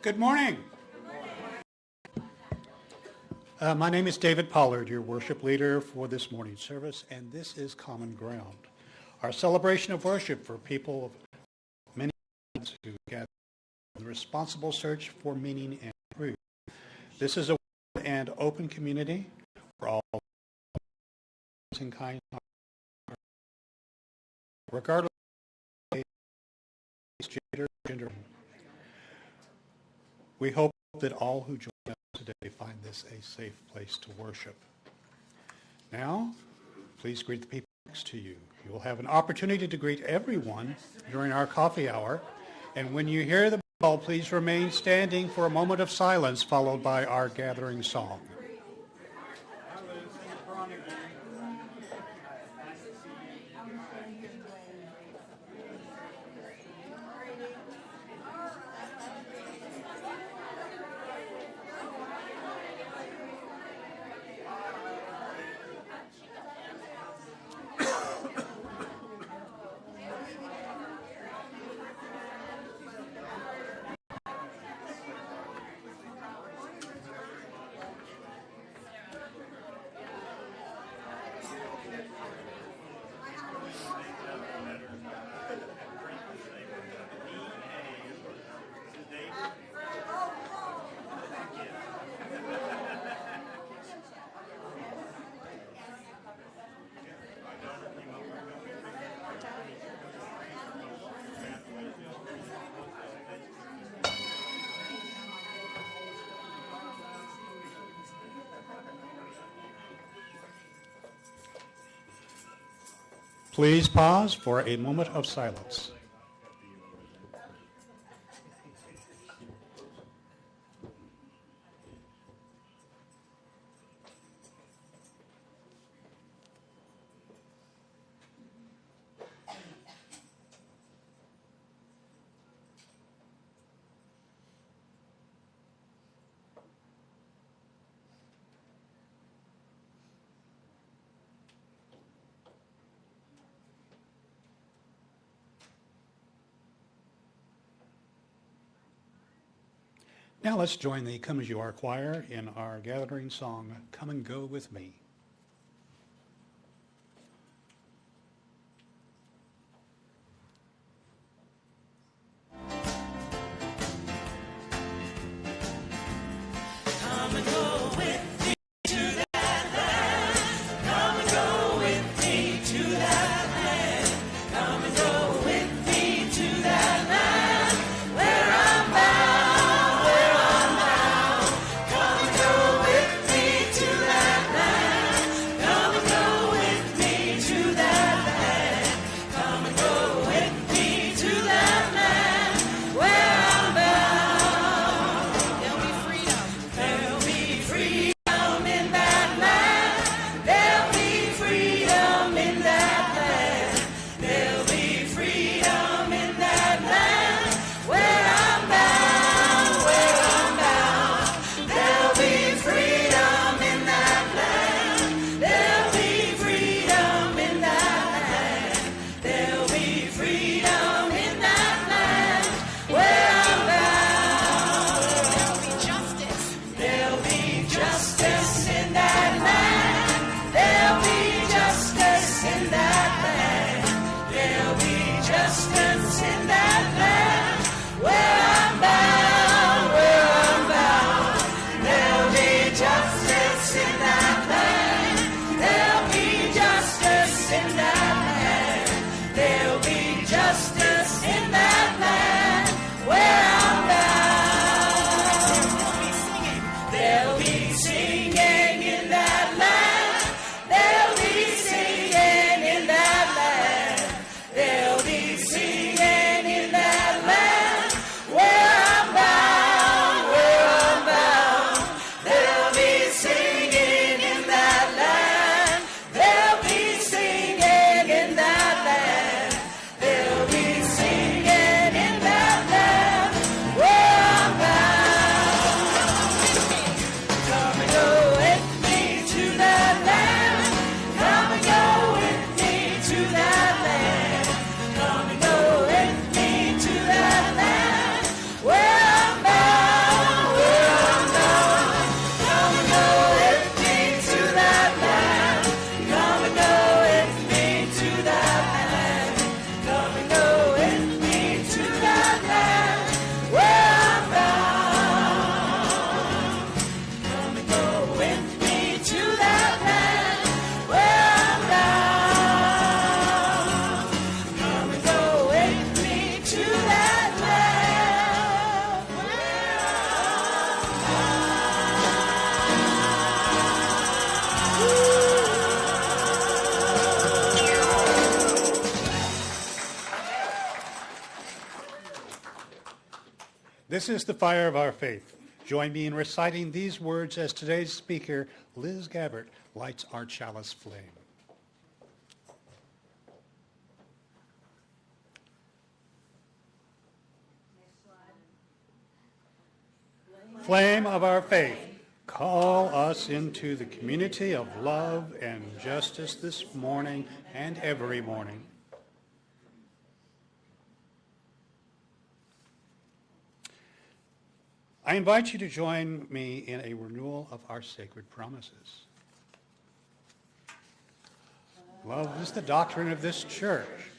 Good morning. My name is David Pollard, your worship leader for this morning's service, and this is Common Ground, our celebration of worship for people of many who gather in the responsible search for meaning and truth. This is a and open community for all and kind, regardless of gender. We hope that all who join us today find this a safe place to worship. Now, please greet the people next to you. You will have an opportunity to greet everyone during our coffee hour, and when you hear the bell, please remain standing for a moment of silence, followed by our gathering song. Please pause for a moment of silence. Now let's join the Come As You Are choir in our gathering song, Come and Go With Me. Come and go with me to that land. This is the fire of our faith. Join me in reciting these words as today's speaker, Liz Gabhart, lights our chalice flame. Flame of our faith, call us into the community of love and justice this morning and every morning. I invite you to join me in a renewal of our sacred promises. Love is the doctrine of this church.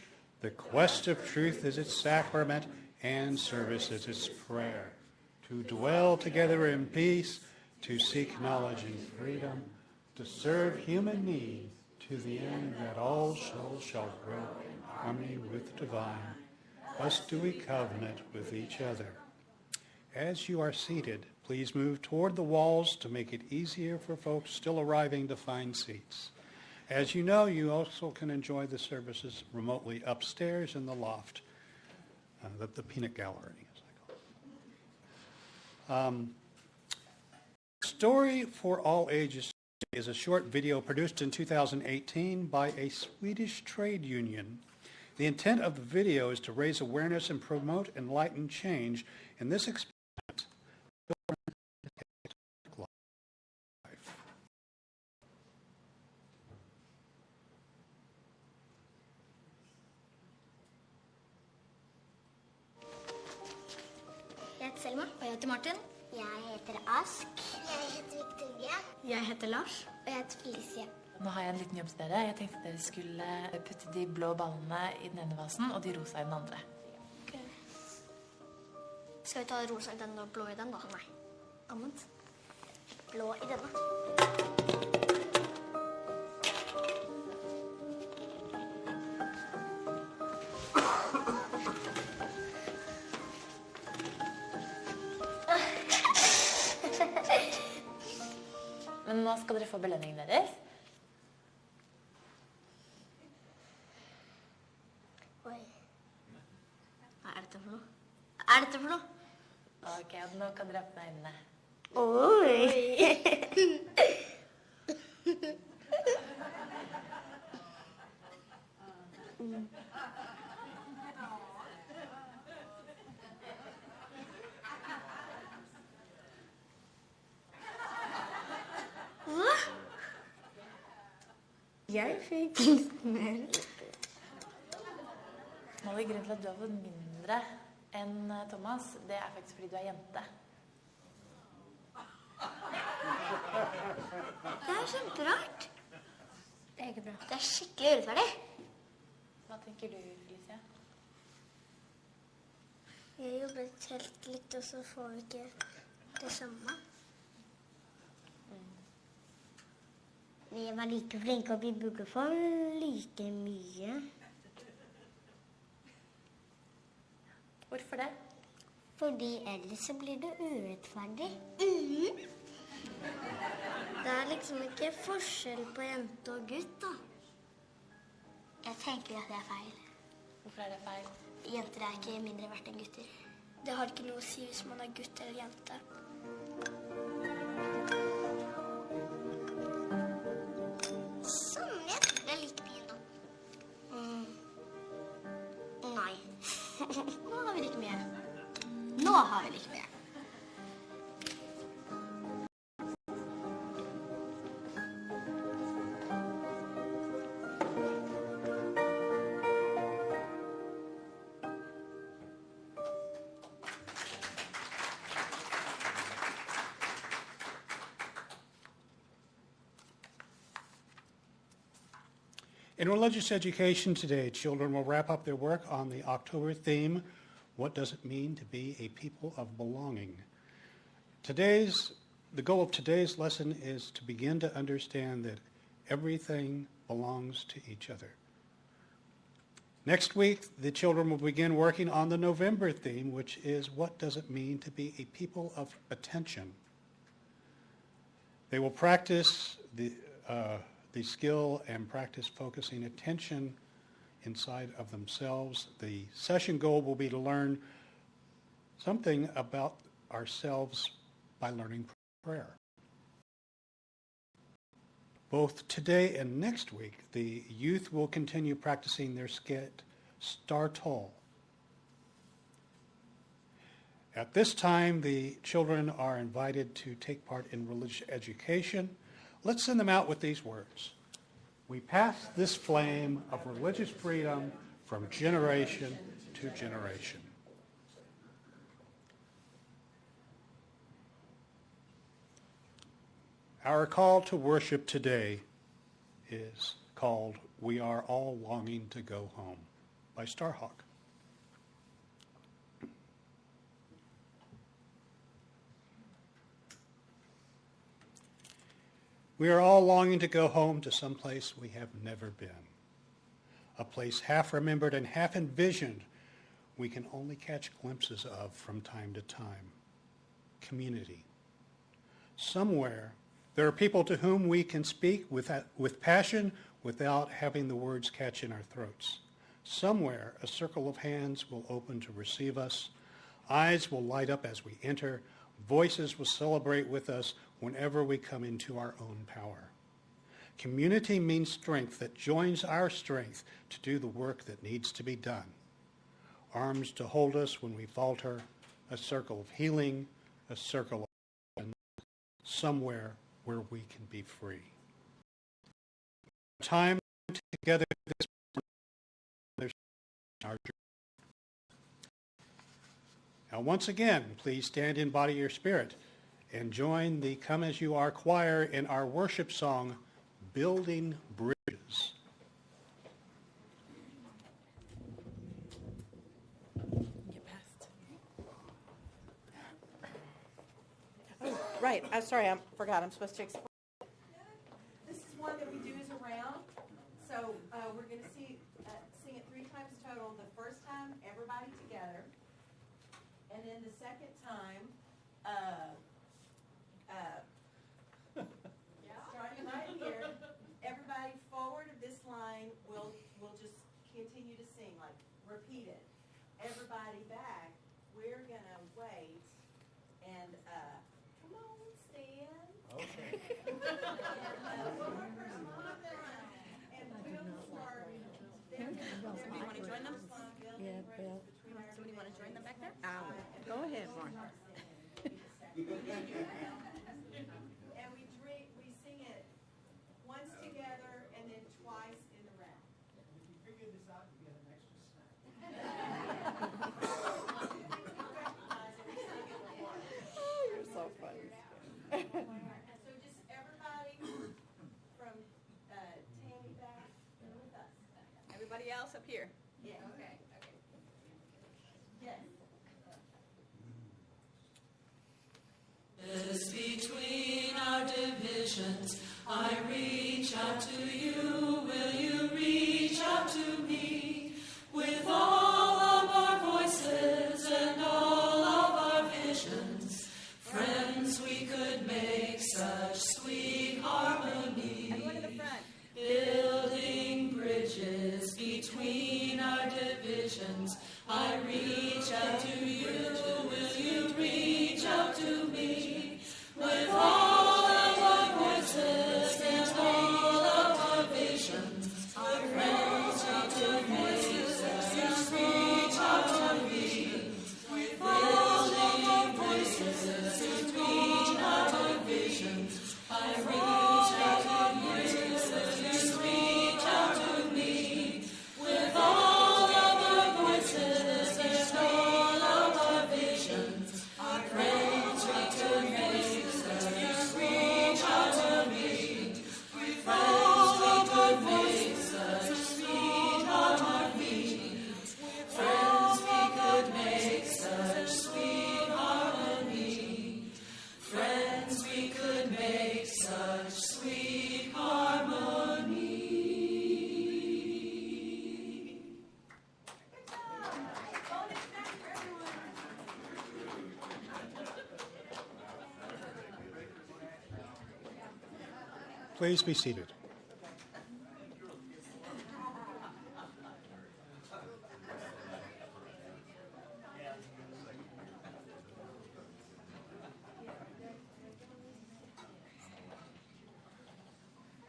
The quest of truth is its sacrament, and service is its prayer. To dwell together in peace, to seek knowledge and freedom, to serve human need, to the end that all souls shall grow in harmony with the divine. Thus do we covenant with each other. As you are seated, please move toward the walls to make it easier for folks still arriving to find seats. As you know, you also can enjoy the services remotely upstairs in the loft, the peanut gallery, as I call it. Story for All Ages is a short video produced in 2018 by a Swedish trade union. The intent of the video is to raise awareness and promote enlightened change in this experiment. Jeg heter Selma, og jeg heter Martin. Jeg heter Ask. Jeg heter Victoria. Jeg heter Lars. Og jeg heter Felicia. Nå har jeg en liten jobb til dere. Jeg tenkte dere skulle putte de blå ballene i den ene vasen, og de rosa i den andre. Okay. Skal vi ta rosa i den og blå i den da? Nei. Annet. Blå i denne. Men nå skal dere få belønningen deres. Oi. Hva er dette for noe? Hva er dette for noe? Ok, og nå kan dere åpne øynene. Oi. Jeg fikk litt mer. Molly, grunnen til at du har fått mindre enn Thomas, det er faktisk fordi du er jente. Det er kjemperart. Det er ikke bra. Det er skikkelig urettferdig. Hva tenker du, Felicia? Jeg jobber helt litt, og så får vi ikke det samme. Vi var like flinke, og vi burde få like mye. Hvorfor det? Fordi ellers så blir det urettferdig. Det er liksom ikke forskjell på jente og gutt, da. Jeg tenker at det er feil. Hvorfor er det feil? Jenter er ikke mindre verdt enn gutter. Det har ikke noe å si hvis man er gutt eller jente. Sånn, jeg tror det er like mye nå. Nei. Nå har vi like mye. Nå har vi like mye. In religious education today, children will wrap up their work on the October theme, What Does It Mean to Be a People of Belonging? The goal of today's lesson is to begin to understand that everything belongs to each other. Next week, the children will begin working on the November theme, which is What Does It Mean to Be a People of Attention? They will practice the skill and practice focusing attention inside of themselves. The session goal will be to learn something about ourselves by learning prayer. Both today and next week, the youth will continue practicing their skit, Star Tall. At this time, the children are invited to take part in religious education. Let's send them out with these words. We pass this flame of religious freedom from generation to generation. Our call to worship today is called We Are All Longing to Go Home by Starhawk. We are all longing to go home to some place we have never been, a place half remembered and half envisioned we can only catch glimpses of from time to time. Community. Somewhere, there are people to whom we can speak with passion without having the words catch in our throats. Somewhere, a circle of hands will open to receive us. Eyes will light up as we enter. Voices will celebrate with us whenever we come into our own power. Community means strength that joins our strength to do the work that needs to be done. Arms to hold us when we falter, a circle of healing, a circle of somewhere where we can be free. Time together this morning. Now once again, please stand in body or spirit and join the Come As You Are choir in our worship song, Building Bridges. Get past. Oh, right. I'm sorry. I forgot. I'm supposed to explain. This is one that we do as a round. So we're going to sing it 3 times total. The first time, everybody together. And then the second time, starting right here, everybody forward of this line will just continue to sing, like repeat it. Everybody back, we're going to wait and come on, stand. Okay. And we'll start. Somebody want to join them? Yeah, Bill. Somebody want to join them back there? Go ahead, Martha. And we sing it once together and then twice in the round. If you figure this out, you get an extra snack. Oh, you're so funny. So just everybody from Tammy back with us. Everybody else up here. Yeah. Okay. Yes. As between our divisions, I reach out to you. Will you reach out to me? With all of our voices and all of our visions, friends, we could make such sweet harmony. Everyone in the front. Building bridges between our divisions, I reach out to you. Will you reach out to me? With all of our voices and all of our visions, our friends, reach to me. Reach out to me. With all of our voices and reach out our visions, I reach out to you. Reach out to me. With all of our voices and all of our visions, our friends, reach to me. Reach out to me. With all of our voices, sweet harmony. Friends, we could make such sweet harmony. Friends, we could make such sweet harmony. Please be seated.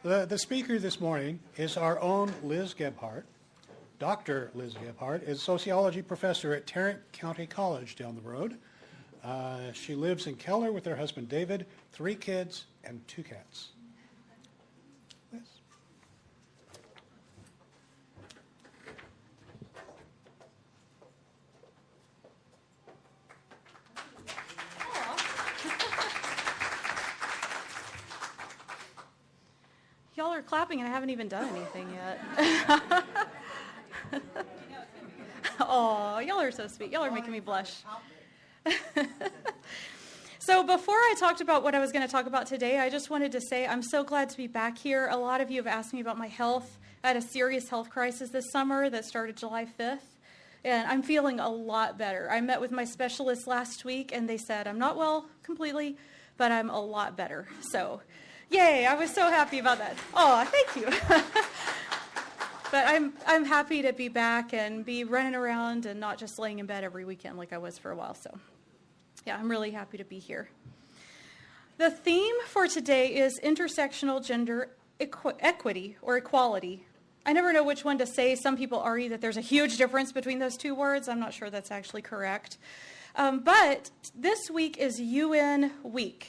The speaker this morning is our own Liz Gabhart. Dr. Liz Gabhart is a sociology professor at Tarrant County College down the road. She lives in Keller with her husband David, 3 kids, and 2 cats. Liz. Y'all are clapping and I haven't even done anything yet. Oh, y'all are so sweet. Y'all are making me blush. So before I talked about what I was going to talk about today, I just wanted to say I'm so glad to be back here. A lot of you have asked me about my health. I had a serious health crisis this summer that started July 5th, and I'm feeling a lot better. I met with my specialist last week, and they said I'm not well completely, but I'm a lot better. So, yay, I was so happy about that. Oh, thank you. But I'm happy to be back and be running around and not just laying in bed every weekend like I was for a while. So, yeah, I'm really happy to be here. The theme for today is intersectional gender equity or equality. I never know which one to say. Some people argue that there's a huge difference between those 2 words. I'm not sure that's actually correct. But this week is UN Week.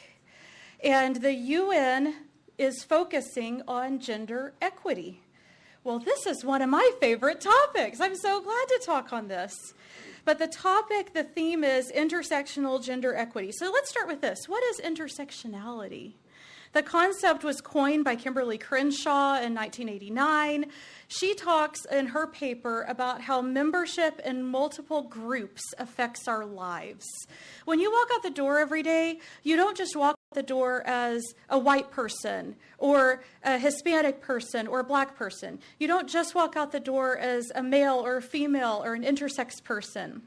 And the UN is focusing on gender equity. Well, this is one of my favorite topics. I'm so glad to talk on this. But the theme is intersectional gender equity. So let's start with this. What is intersectionality? The concept was coined by Kimberly Crenshaw in 1989. She talks in her paper about how membership in multiple groups affects our lives. When you walk out the door every day, you don't just walk out the door as a white person or a Hispanic person or a black person. You don't just walk out the door as a male or a female or an intersex person.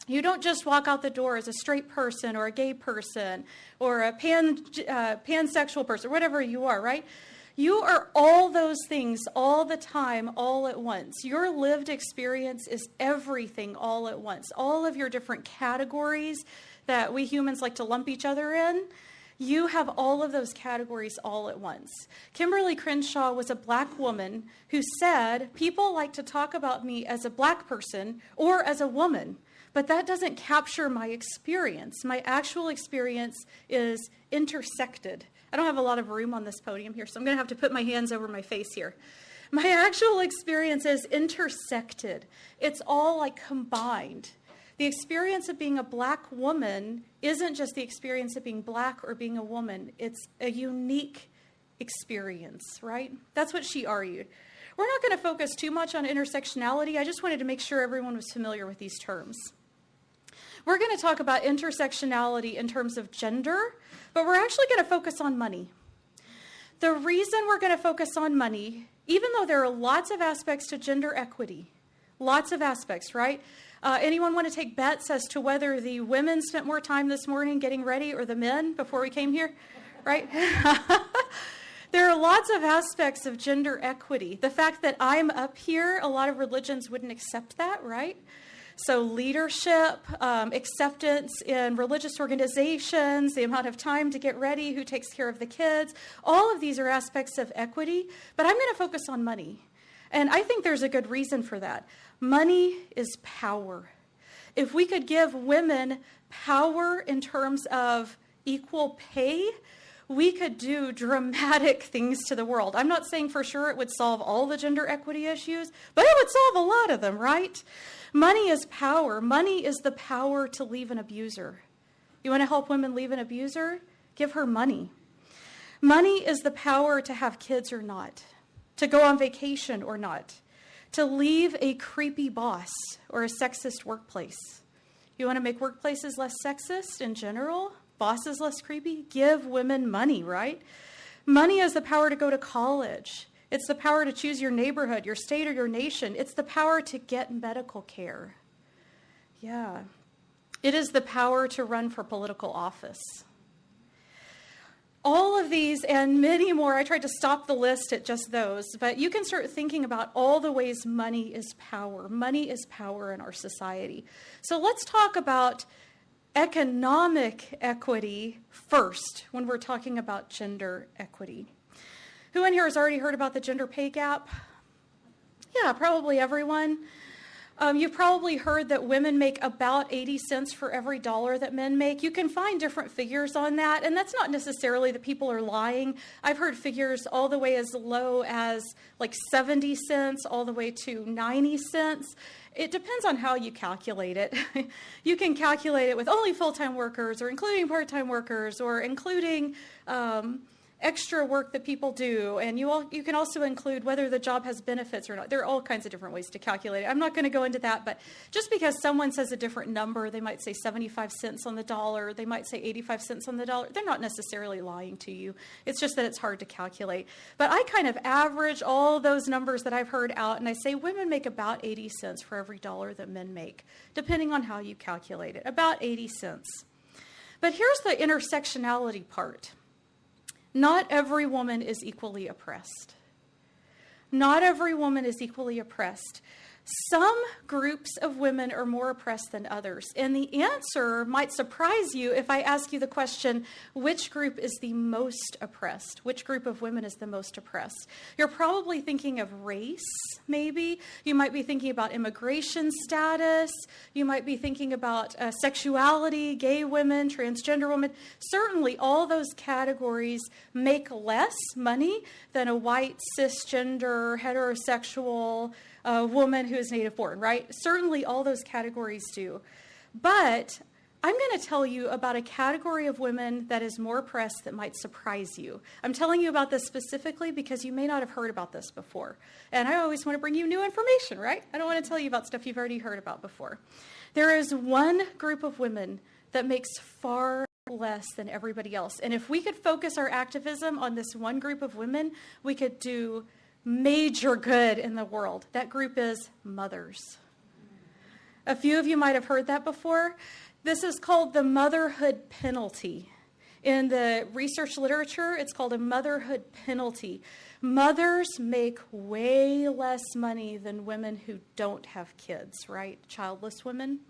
You don't just walk out the door as a straight person or a gay person or a pansexual person, whatever you are, right? You are all those things all the time, all at once. Your lived experience is everything all at once. All of your different categories that we humans like to lump each other in, you have all of those categories all at once. Kimberly Crenshaw was a black woman who said, people like to talk about me as a black person or as a woman, but that doesn't capture my experience. My actual experience is intersected. I don't have a lot of room on this podium here, so I'm going to have to put my hands over my face here. My actual experience is intersected. It's all like combined. The experience of being a black woman isn't just the experience of being black or being a woman. It's a unique experience, right? That's what she argued. We're not going to focus too much on intersectionality. I just wanted to make sure everyone was familiar with these terms. We're going to talk about intersectionality in terms of gender, but we're actually going to focus on money. The reason we're going to focus on money, even though there are lots of aspects to gender equity, lots of aspects, right? Anyone want to take bets as to whether the women spent more time this morning getting ready or the men before we came here, right? There are lots of aspects of gender equity. The fact that I'm up here, a lot of religions wouldn't accept that, right? So leadership, acceptance in religious organizations, the amount of time to get ready, who takes care of the kids, all of these are aspects of equity, but I'm going to focus on money. And I think there's a good reason for that. Money is power. If we could give women power in terms of equal pay, we could do dramatic things to the world. I'm not saying for sure it would solve all the gender equity issues, but it would solve a lot of them, right? Money is power. Money is the power to leave an abuser. You want to help women leave an abuser? Give her money. Money is the power to have kids or not, to go on vacation or not, to leave a creepy boss or a sexist workplace. You want to make workplaces less sexist in general? Bosses less creepy? Give women money, right? Money is the power to go to college. It's the power to choose your neighborhood, your state, or your nation. It's the power to get medical care. Yeah. It is the power to run for political office. All of these and many more, I tried to stop the list at just those, but you can start thinking about all the ways money is power. Money is power in our society. So let's talk about economic equity first when we're talking about gender equity. Who in here has already heard about the gender pay gap? Yeah, probably everyone. You've probably heard that women make about 80 cents for every dollar that men make. You can find different figures on that, and that's not necessarily that people are lying. I've heard figures all the way as low as like 70 cents all the way to 90 cents. It depends on how you calculate it. You can calculate it with only full-time workers or including part-time workers or including extra work that people do, and you can also include whether the job has benefits or not. There are all kinds of different ways to calculate it. I'm not going to go into that, but just because someone says a different number, they might say 75 cents on the dollar, they might say 85 cents on the dollar, they're not necessarily lying to you. It's just that it's hard to calculate. But I kind of average all those numbers that I've heard out, and I say women make about 80 cents for every dollar that men make, depending on how you calculate it, about 80 cents. But here's the intersectionality part. Not every woman is equally oppressed. Not every woman is equally oppressed. Some groups of women are more oppressed than others. And the answer might surprise you if I ask you the question, which group is the most oppressed? Which group of women is the most oppressed? You're probably thinking of race, maybe. You might be thinking about immigration status. You might be thinking about sexuality, gay women, transgender women. Certainly all those categories make less money than a white, cisgender, heterosexual woman who is native born, right? Certainly all those categories do. But I'm going to tell you about a category of women that is more oppressed that might surprise you. I'm telling you about this specifically because you may not have heard about this before. And I always want to bring you new information, right? I don't want to tell you about stuff you've already heard about before. There is one group of women that makes far less than everybody else. And if we could focus our activism on this one group of women, we could do major good in the world. That group is mothers. A few of you might have heard that before. This is called the motherhood penalty. In the research literature, it's called a motherhood penalty. Mothers make way less money than women who don't have kids, right? Childless women.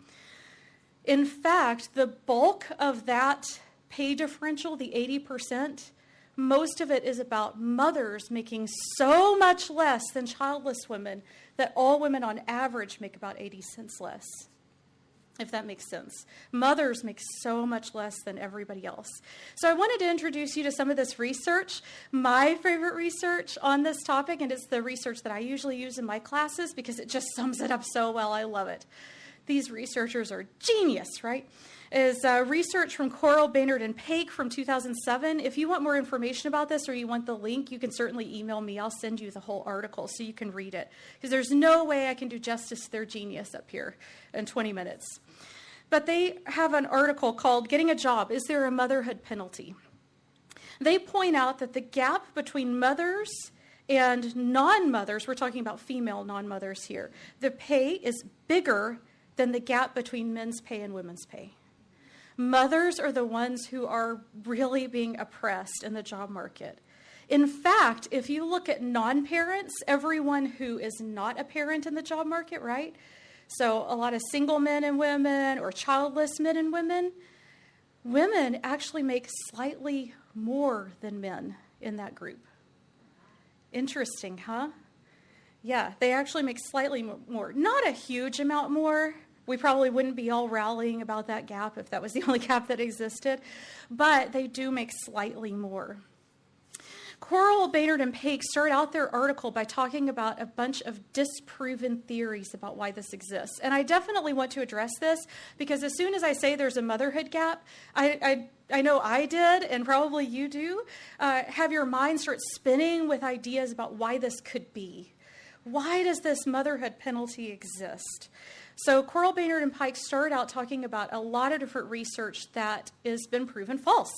In fact, the bulk of that pay differential, the 80%, most of it is about mothers making so much less than childless women that all women on average make about 80 cents less, if that makes sense. Mothers make so much less than everybody else. So I wanted to introduce you to some of this research, my favorite research on this topic, and it's the research that I usually use in my classes because it just sums it up so well. I love it. These researchers are genius, right? Is research from Coral, Baynard, and Paik from 2007. If you want more information about this or you want the link, you can certainly email me. I'll send you the whole article so you can read it. Because there's no way I can do justice to their genius up here in 20 minutes. But they have an article called Getting a Job, Is There a Motherhood Penalty? They point out that the gap between mothers and non-mothers, we're talking about female non-mothers here, the pay is bigger than the gap between men's pay and women's pay. Mothers are the ones who are really being oppressed in the job market. In fact, if you look at non-parents, everyone who is not a parent in the job market, right? So a lot of single men and women or childless men and women actually make slightly more than men in that group. Interesting, huh? Yeah, they actually make slightly more. Not a huge amount more. We probably wouldn't be all rallying about that gap if that was the only gap that existed, but they do make slightly more. Coral, Baynard, and Paik start out their article by talking about a bunch of disproven theories about why this exists. And I definitely want to address this because as soon as I say there's a motherhood gap, I know I did, and probably you do, have your mind start spinning with ideas about why this could be. Why does this motherhood penalty exist? So Coral, Baynard, and Paik started out talking about a lot of different research that has been proven false.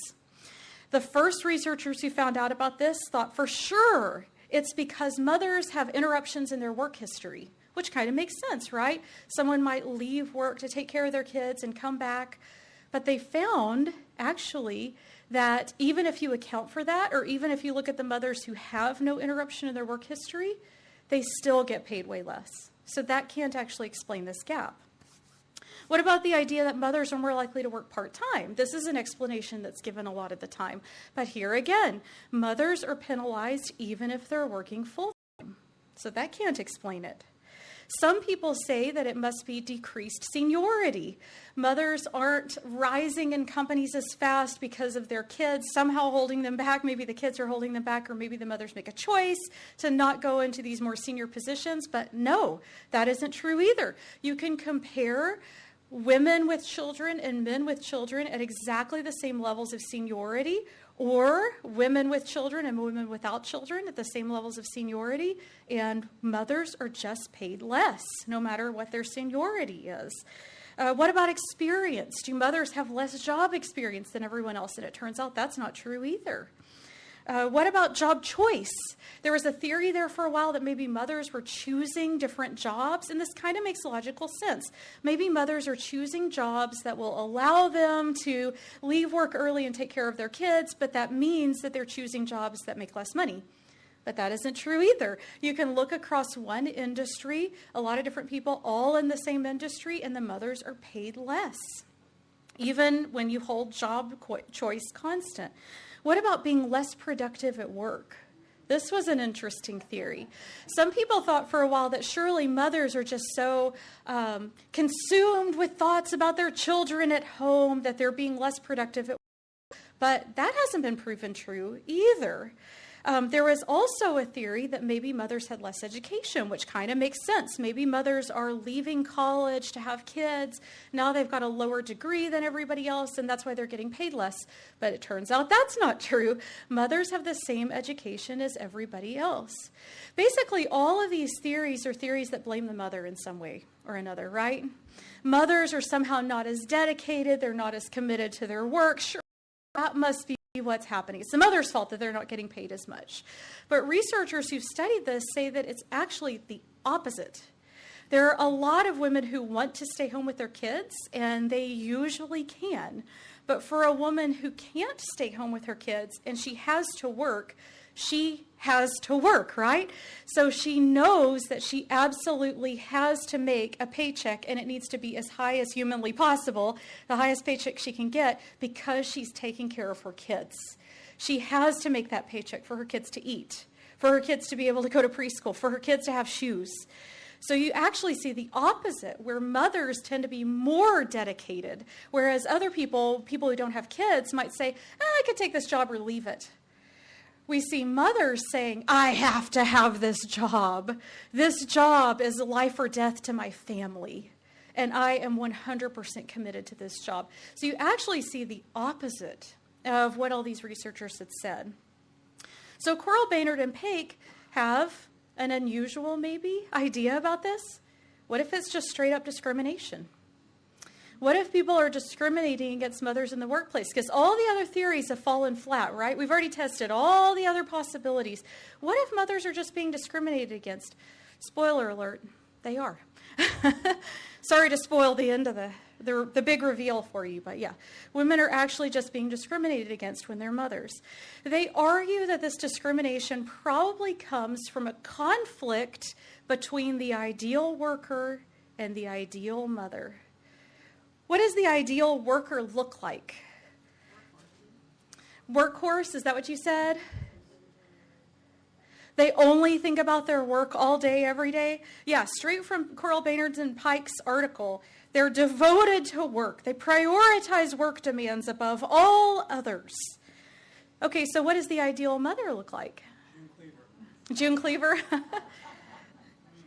The first researchers who found out about this thought for sure it's because mothers have interruptions in their work history, which kind of makes sense, right? Someone might leave work to take care of their kids and come back. But they found, actually, that even if you account for that, or even if you look at the mothers who have no interruption in their work history, they still get paid way less. So that can't actually explain this gap. What about the idea that mothers are more likely to work part-time? This is an explanation that's given a lot of the time. But here again, mothers are penalized even if they're working full-time. So that can't explain it. Some people say that it must be decreased seniority. Mothers aren't rising in companies as fast because of their kids somehow holding them back. Maybe the kids are holding them back, or maybe the mothers make a choice to not go into these more senior positions. But no, that isn't true either. You can compare women with children and men with children at exactly the same levels of seniority, or women with children and women without children at the same levels of seniority, and mothers are just paid less, no matter what their seniority is. What about experience? Do mothers have less job experience than everyone else? And it turns out that's not true either. What about job choice? There was a theory there for a while that maybe mothers were choosing different jobs, and this kind of makes logical sense. Maybe mothers are choosing jobs that will allow them to leave work early and take care of their kids, but that means that they're choosing jobs that make less money. But that isn't true either. You can look across one industry, a lot of different people all in the same industry, and the mothers are paid less, even when you hold job choice constant. What about being less productive at work? This was an interesting theory. Some people thought for a while that surely mothers are just so consumed with thoughts about their children at home that they're being less productive at work. But that hasn't been proven true either. There was also a theory that maybe mothers had less education, which kind of makes sense. Maybe mothers are leaving college to have kids. Now they've got a lower degree than everybody else, and that's why they're getting paid less. But it turns out that's not true. Mothers have the same education as everybody else. Basically, all of these theories are theories that blame the mother in some way or another, right? Mothers are somehow not as dedicated. They're not as committed to their work. Sure, that must be what's happening. It's the mother's fault that they're not getting paid as much. But researchers who've studied this say that it's actually the opposite. There are a lot of women who want to stay home with their kids, and they usually can. But for a woman who can't stay home with her kids and she has to work, right? So she knows that she absolutely has to make a paycheck, and it needs to be as high as humanly possible, the highest paycheck she can get, because she's taking care of her kids. She has to make that paycheck for her kids to eat, for her kids to be able to go to preschool, for her kids to have shoes. So you actually see the opposite, where mothers tend to be more dedicated, whereas other people who don't have kids, might say, I could take this job or leave it. We see mothers saying, I have to have this job. This job is life or death to my family, and I am 100% committed to this job. So you actually see the opposite of what all these researchers had said. So Coral, Baynard, and Paik have an unusual, maybe, idea about this. What if it's just straight up discrimination? What if people are discriminating against mothers in the workplace? Because all the other theories have fallen flat, right? We've already tested all the other possibilities. What if mothers are just being discriminated against? Spoiler alert, they are. Sorry to spoil the end of the big reveal for you, but yeah, women are actually just being discriminated against when they're mothers. They argue that this discrimination probably comes from a conflict between the ideal worker and the ideal mother. What does the ideal worker look like? Workhorse, is that what you said? They only think about their work all day, every day? Yeah, straight from Coral, Baynard, and Paik's article. They're devoted to work. They prioritize work demands above all others. Okay, so what does the ideal mother look like? June Cleaver.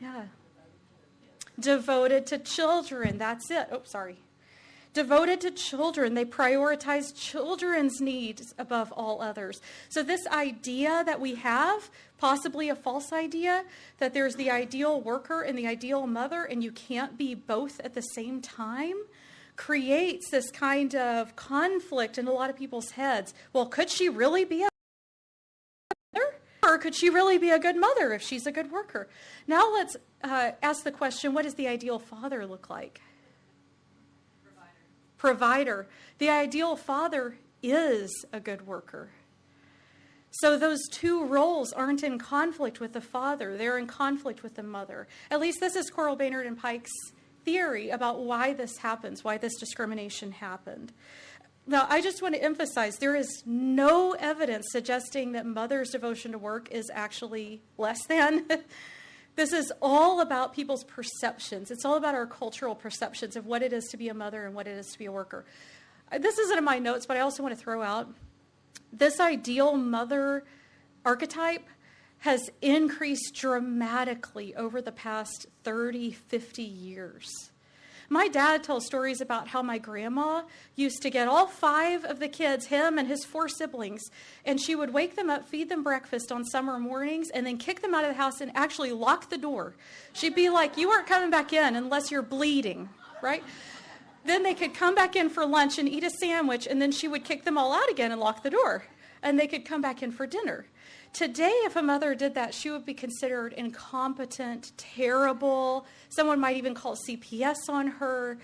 Yeah. Devoted to children, that's it. Oh, sorry. Devoted to children. They prioritize children's needs above all others. So this idea that we have, possibly a false idea, that there's the ideal worker and the ideal mother, and you can't be both at the same time, creates this kind of conflict in a lot of people's heads. Well, could she really be a mother? Or could she really be a good mother if she's a good worker? Now let's ask the question, what does the ideal father look like? Provider. The ideal father is a good worker. So those two roles aren't in conflict with the father. They're in conflict with the mother. At least this is Coral, Baynard, and Paik's theory about why this happens, why this discrimination happened. Now, I just want to emphasize there is no evidence suggesting that mothers' devotion to work is actually less than. This is all about people's perceptions. It's all about our cultural perceptions of what it is to be a mother and what it is to be a worker. This isn't in my notes, but I also want to throw out this ideal mother archetype has increased dramatically over the past 30, 50 years. My dad tells stories about how my grandma used to get all 5 of the kids, him and his 4 siblings, and she would wake them up, feed them breakfast on summer mornings, and then kick them out of the house and actually lock the door. She'd be like, you aren't coming back in unless you're bleeding, right? Then they could come back in for lunch and eat a sandwich, and then she would kick them all out again and lock the door, and they could come back in for dinner. Today, if a mother did that, she would be considered incompetent, terrible. Someone might even call CPS on her.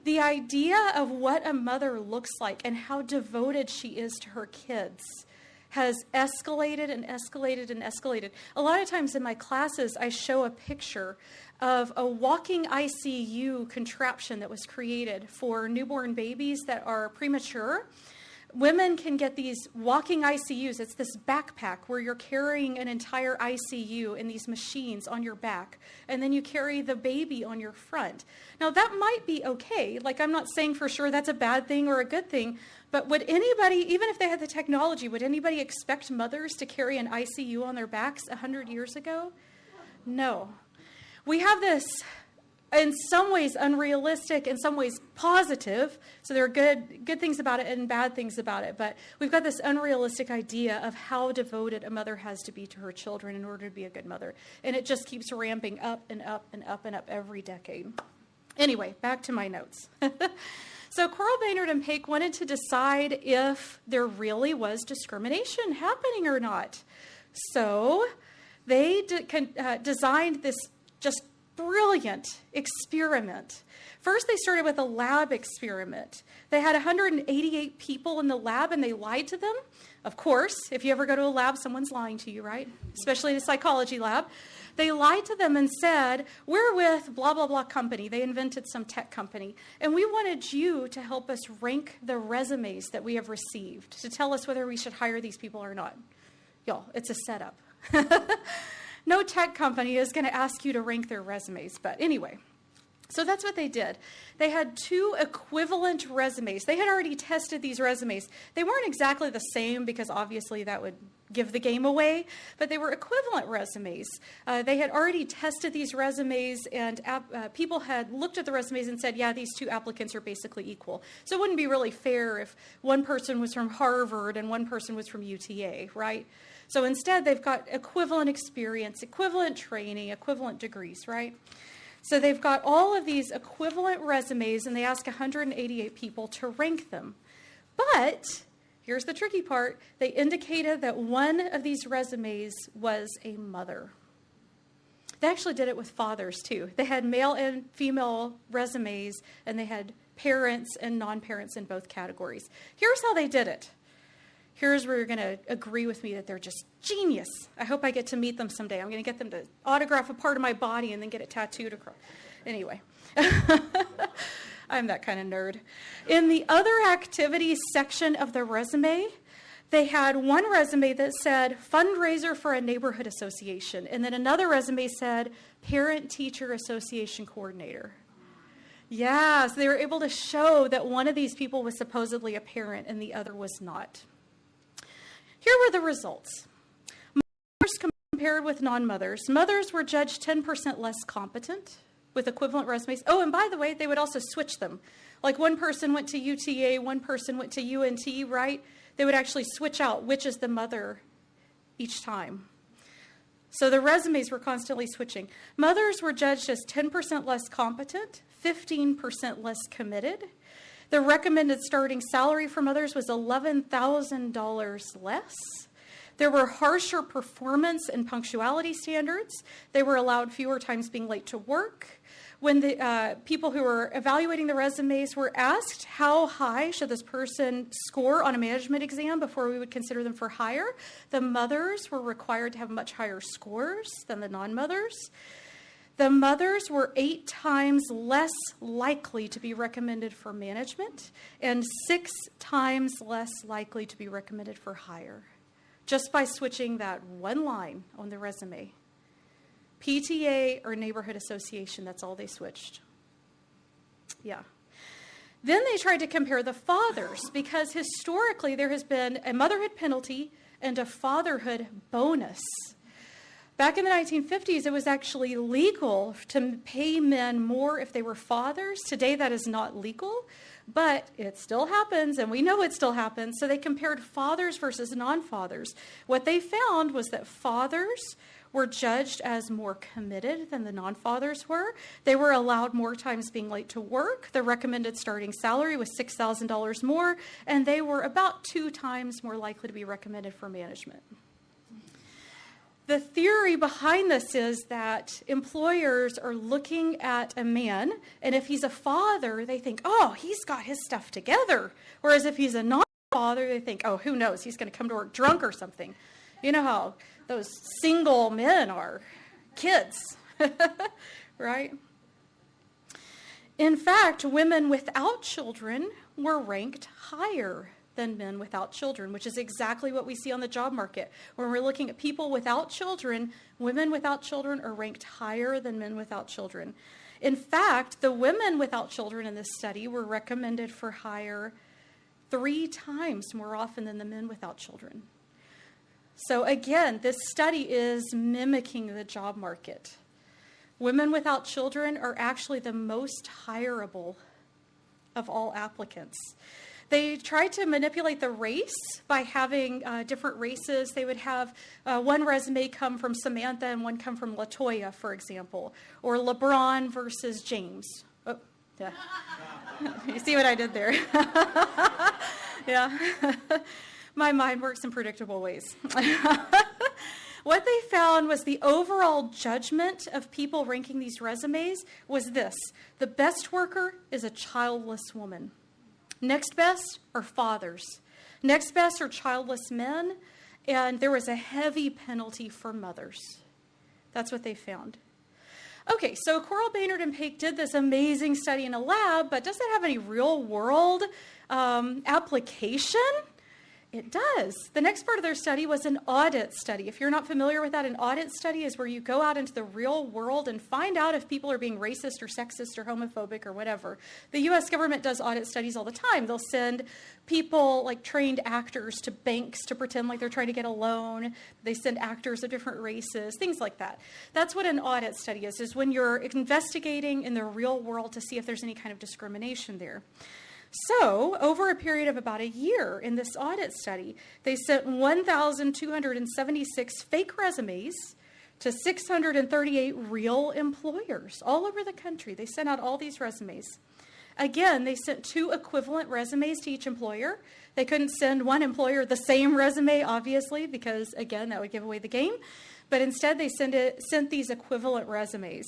The idea of what a mother looks like and how devoted she is to her kids has escalated and escalated and escalated. A lot of times in my classes, I show a picture of a walking ICU contraption that was created for newborn babies that are premature. Women can get these walking ICUs. It's this backpack where you're carrying an entire ICU in these machines on your back, and then you carry the baby on your front. Now, that might be okay. Like, I'm not saying for sure that's a bad thing or a good thing, but would anybody, even if they had the technology, would anybody expect mothers to carry an ICU on their backs 100 years ago? No. We have this, in some ways unrealistic, in some ways positive. So there are good things about it and bad things about it. But we've got this unrealistic idea of how devoted a mother has to be to her children in order to be a good mother. And it just keeps ramping up and up and up and up every decade. Anyway, back to my notes. So Coral, Baynard, and Paik wanted to decide if there really was discrimination happening or not. So they designed this just brilliant experiment. First, they started with a lab experiment. They had 188 people in the lab, and they lied to them. Of course, if you ever go to a lab, someone's lying to you, right? Especially in a psychology lab. They lied to them and said, we're with blah, blah, blah company. They invented some tech company. And we wanted you to help us rank the resumes that we have received to tell us whether we should hire these people or not. Y'all, it's a setup. No tech company is going to ask you to rank their resumes. But anyway, so that's what they did. They had 2 equivalent resumes. They had already tested these resumes. They weren't exactly the same because obviously that would give the game away, but they were equivalent resumes. They had already tested these resumes, and people had looked at the resumes and said, yeah, these 2 applicants are basically equal. So it wouldn't be really fair if one person was from Harvard and one person was from UTA, right? So instead, they've got equivalent experience, equivalent training, equivalent degrees, right? So they've got all of these equivalent resumes, and they ask 188 people to rank them. But here's the tricky part. They indicated that one of these resumes was a mother. They actually did it with fathers, too. They had male and female resumes, and they had parents and non-parents in both categories. Here's how they did it. Here's where you're going to agree with me that they're just genius. I hope I get to meet them someday. I'm going to get them to autograph a part of my body and then get it tattooed across. Anyway, I'm that kind of nerd. In the other activities section of the resume, they had one resume that said fundraiser for a neighborhood association, and then another resume said parent-teacher association coordinator. Yeah, so they were able to show that one of these people was supposedly a parent and the other was not. Here were the results. Mothers compared with non-mothers. Mothers were judged 10% less competent with equivalent resumes. Oh, and by the way, they would also switch them. Like one person went to UTA, one person went to UNT, right? They would actually switch out which is the mother each time. So the resumes were constantly switching. Mothers were judged as 10% less competent, 15% less committed. The recommended starting salary for mothers was $11,000 less. There were harsher performance and punctuality standards. They were allowed fewer times being late to work. When the people who were evaluating the resumes were asked how high should this person score on a management exam before we would consider them for hire, the mothers were required to have much higher scores than the non-mothers. The mothers were 8 times less likely to be recommended for management and 6 times less likely to be recommended for hire, just by switching that one line on the resume. PTA or neighborhood association, that's all they switched. Yeah. Then they tried to compare the fathers, because historically there has been a motherhood penalty and a fatherhood bonus. Back in the 1950s, it was actually legal to pay men more if they were fathers. Today, that is not legal, but it still happens, and we know it still happens. So they compared fathers versus non-fathers. What they found was that fathers were judged as more committed than the non-fathers were. They were allowed more times being late to work. The recommended starting salary was $6,000 more, and they were about 2 times more likely to be recommended for management. The theory behind this is that employers are looking at a man, and if he's a father, they think, oh, he's got his stuff together. Whereas if he's a non-father, they think, oh, who knows, he's going to come to work drunk or something. You know how those single men are, kids, right? In fact, women without children were ranked higher than men without children, which is exactly what we see on the job market. When we're looking at people without children, women without children are ranked higher than men without children. In fact, the women without children in this study were recommended for hire 3 times more often than the men without children. So again, this study is mimicking the job market. Women without children are actually the most hireable of all applicants. They tried to manipulate the race by having different races. They would have one resume come from Samantha and one come from LaToya, for example, or LeBron versus James. Oh, yeah. You see what I did there? Yeah. My mind works in predictable ways. What they found was the overall judgment of people ranking these resumes was this: the best worker is a childless woman. Next best are fathers. Next best are childless men, and there was a heavy penalty for mothers. That's what they found. Okay, so Coral, Baynard, and Paik did this amazing study in a lab, but does it have any real-world application? It does. The next part of their study was an audit study. If you're not familiar with that, an audit study is where you go out into the real world and find out if people are being racist or sexist or homophobic or whatever. The U.S. government does audit studies all the time. They'll send people, like trained actors, to banks to pretend like they're trying to get a loan. They send actors of different races, things like that. That's what an audit study is when you're investigating in the real world to see if there's any kind of discrimination there. So, over a period of about a year in this audit study, they sent 1,276 fake resumes to 638 real employers all over the country. They sent out all these resumes. Again, they sent 2 equivalent resumes to each employer. They couldn't send one employer the same resume, obviously, because, again, that would give away the game. But instead, they sent these equivalent resumes.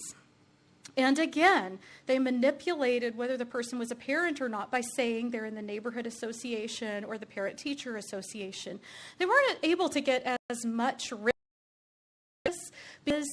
And again, they manipulated whether the person was a parent or not by saying they're in the neighborhood association or the parent-teacher association. They weren't able to get as much risk because,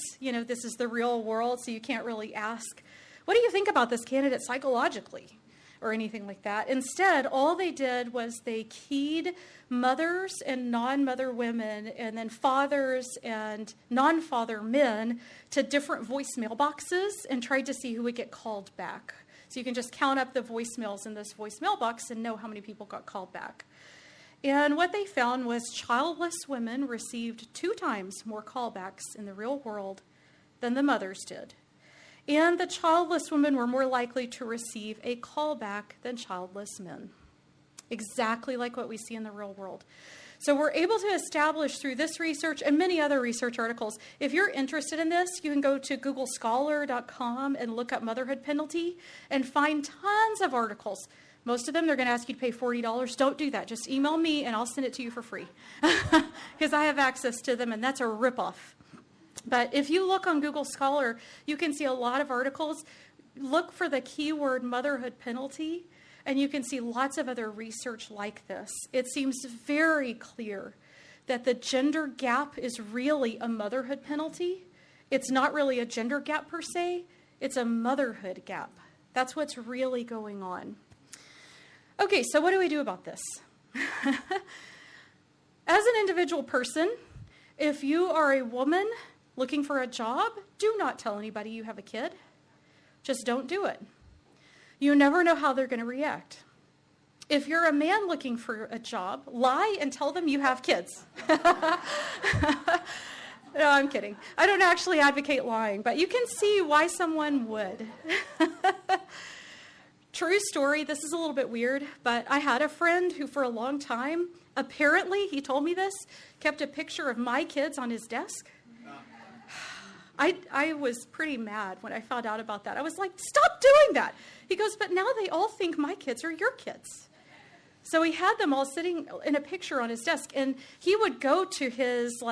this is the real world, so you can't really ask, what do you think about this candidate psychologically? Or anything like that. Instead, all they did was they keyed mothers and non-mother women and then fathers and non-father men to different voicemail boxes and tried to see who would get called back. So you can just count up the voicemails in this voicemail box and know how many people got called back. And what they found was childless women received 2 times more callbacks in the real world than the mothers did. And the childless women were more likely to receive a callback than childless men. Exactly like what we see in the real world. So we're able to establish through this research and many other research articles, if you're interested in this, you can go to googlescholar.com and look up motherhood penalty and find tons of articles. Most of them, they're going to ask you to pay $40. Don't do that. Just email me and I'll send it to you for free because I have access to them, and that's a ripoff. But if you look on Google Scholar, you can see a lot of articles. Look for the keyword motherhood penalty, and you can see lots of other research like this. It seems very clear that the gender gap is really a motherhood penalty, It's not really a gender gap per se, it's a motherhood gap. That's what's really going on. Okay, so what do we do about this? As an individual person, if you are a woman looking for a job, do not tell anybody you have a kid. Just don't do it. You never know how they're going to react. If you're a man looking for a job, lie and tell them you have kids. No, I'm kidding. I don't actually advocate lying, but you can see why someone would. True story, this is a little bit weird, but I had a friend who for a long time, apparently, he told me this, kept a picture of my kids on his desk. I was pretty mad when I found out about that. I was like, stop doing that. He goes, but now they all think my kids are your kids. So he had them all sitting in a picture on his desk, and he would go to his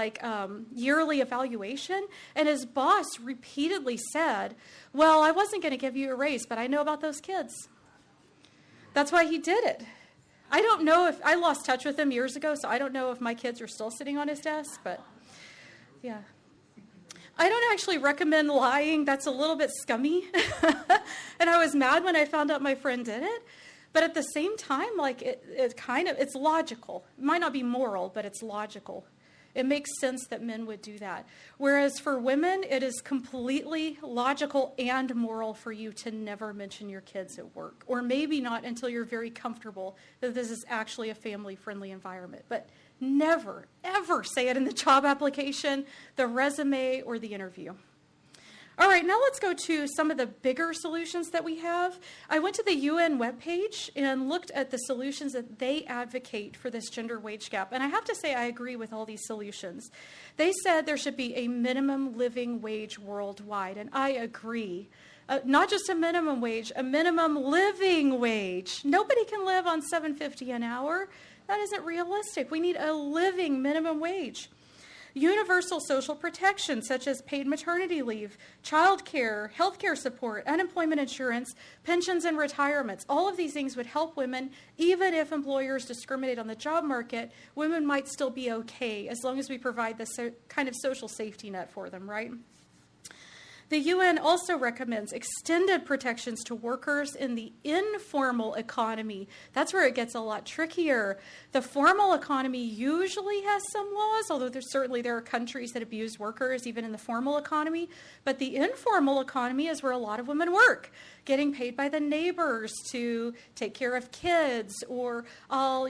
yearly evaluation, and his boss repeatedly said, well, I wasn't going to give you a raise, but I know about those kids. That's why he did it. I don't know if, I lost touch with him years ago, so I don't know if my kids are still sitting on his desk, but yeah. I don't actually recommend lying. That's a little bit scummy. And I was mad when I found out my friend did it. But at the same time, it's logical. It might not be moral, but it's logical. It makes sense that men would do that. Whereas for women, it is completely logical and moral for you to never mention your kids at work. Or maybe not until you're very comfortable that this is actually a family-friendly environment. But never, ever say it in the job application, the resume, or the interview. All right, now let's go to some of the bigger solutions that we have. I went to the UN webpage and looked at the solutions that they advocate for this gender wage gap. And I have to say I agree with all these solutions. They said there should be a minimum living wage worldwide, and I agree. Not just a minimum wage, a minimum living wage. Nobody can live on $7.50 an hour. That isn't realistic. We need a living minimum wage. Universal social protection, such as paid maternity leave, child care, health care support, unemployment insurance, pensions and retirements. All of these things would help women. Even if employers discriminate on the job market, women might still be okay as long as we provide this kind of social safety net for them, right? The UN also recommends extended protections to workers in the informal economy. That's where it gets a lot trickier. The formal economy usually has some laws, although there are countries that abuse workers even in the formal economy. But the informal economy is where a lot of women work, getting paid by the neighbors to take care of kids, or I'll,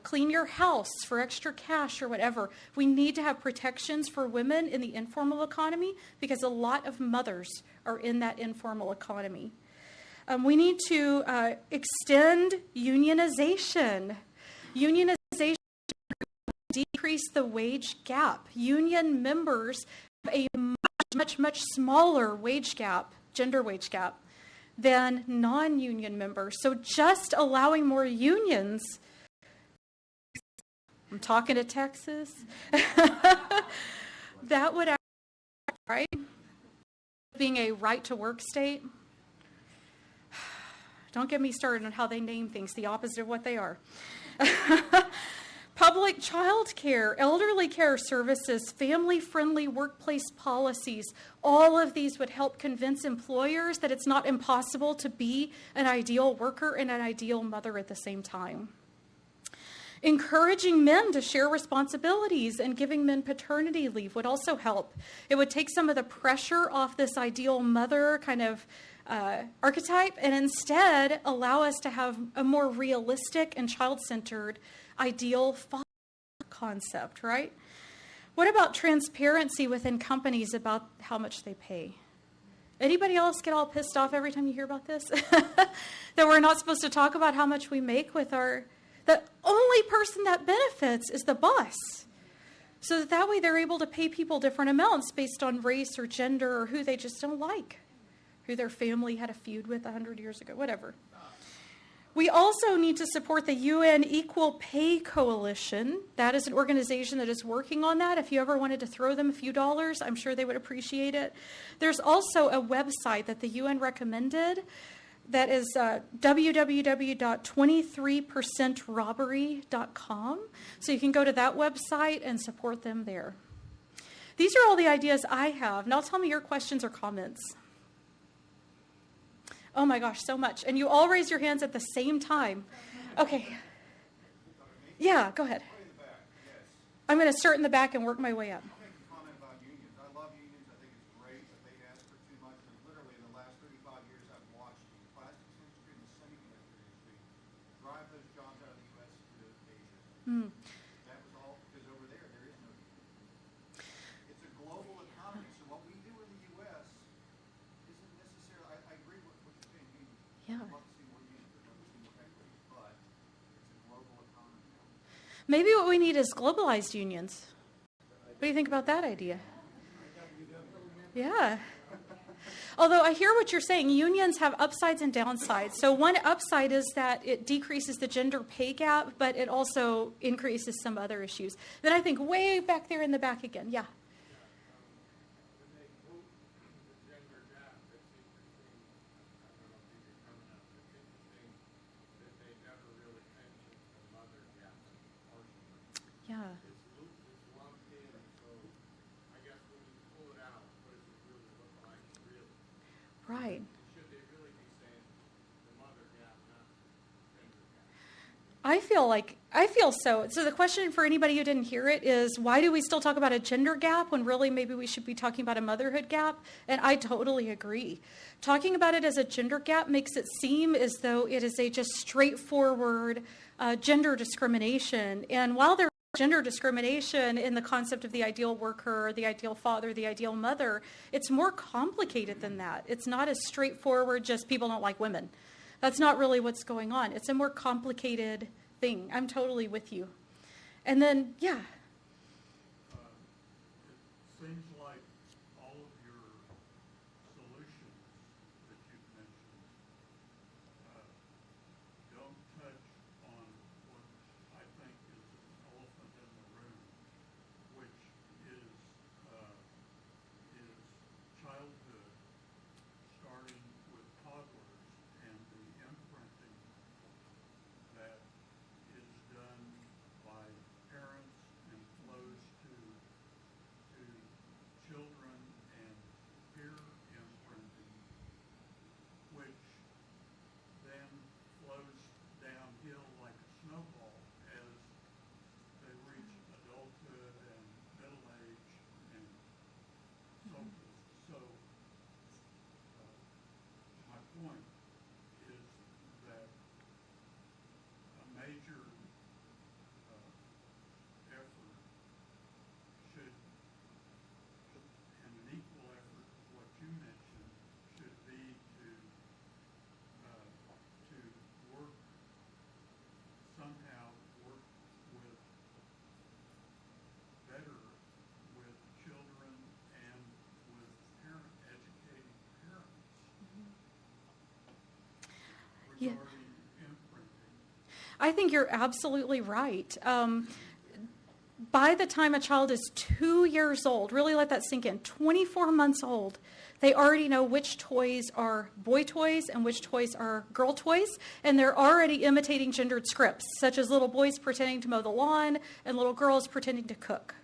clean your house for extra cash or whatever. We need to have protections for women in the informal economy because a lot of mothers are in that informal economy. We need to extend unionization. Unionization decrease the wage gap. Union members have a much smaller wage gap, gender wage gap, than non-union members. So just allowing more unions, I'm talking to Texas, that would actually, right? Being a right-to-work state. Don't get me started on how they name things, the opposite of what they are. Public child care, elderly care services, family-friendly workplace policies, all of these would help convince employers that it's not impossible to be an ideal worker and an ideal mother at the same time. Encouraging men to share responsibilities and giving men paternity leave would also help. It would take some of the pressure off this ideal mother kind of archetype and instead allow us to have a more realistic and child-centered ideal father concept, right? What about transparency within companies about how much they pay? Anybody else get all pissed off every time you hear about this? That we're not supposed to talk about how much we make with our... The only person that benefits is the boss. So that way they're able to pay people different amounts based on race or gender or who they just don't like, who their family had a feud with 100 years ago, whatever. We also need to support the UN Equal Pay Coalition. That is an organization that is working on that. If you ever wanted to throw them a few dollars, I'm sure they would appreciate it. There's also a website that the UN recommended that is www.23percentrobbery.com. So you can go to that website and support them there. These are all the ideas I have. Now tell me your questions or comments. Oh my gosh, so much. And you all raise your hands at the same time. Okay. Yeah, go ahead. I'm going to start in the back and work my way up. I'll make a comment about unions. I love unions. I think it's great, but they ask for too much. And literally in the last 35 years, I've watched the plastics industry and the semiconductor industry drive those jobs out of the U.S. to Asia. That was all because over there is no union. It's a global economy, so what we do in the U.S. isn't necessarily, I agree with what you're saying, unions. Yeah. I'd love to see more unions, I'd love to see more equity, but it's a global economy. Maybe what we need is globalized unions. What do you think about that idea? Yeah. Although I hear what you're saying, unions have upsides and downsides. So one upside is that it decreases the gender pay gap, but it also increases some other issues. Then I think way back there in the back again. Yeah. Yeah. Right. I feel so. So the question for anybody who didn't hear it is, why do we still talk about a gender gap when really maybe we should be talking about a motherhood gap? And I totally agree. Talking about it as a gender gap makes it seem as though it is a just straightforward gender discrimination. And while there is gender discrimination in the concept of the ideal worker, the ideal father, the ideal mother, it's more complicated than that. It's not as straightforward, just people don't like women. That's not really what's going on. It's a more complicated thing. I'm totally with you. And then, yeah. It seems like all of your solutions that you've mentioned don't touch on what I think is an elephant in the room, which is childhood, starting with toddlers, and the imprinting that is done by parents and flows to children, and peer imprinting, which then flows downhill like a snowball as they reach adulthood and middle age and so forth. So my point is that a major effort should, and an equal effort, what you mentioned, should be to work, somehow work with better with children and with educating parents Yeah. regarding imprinting. I think you're absolutely right. By the time a child is 2 years old, really let that sink in, 24 months old, they already know which toys are boy toys and which toys are girl toys, and they're already imitating gendered scripts, such as little boys pretending to mow the lawn and little girls pretending to cook.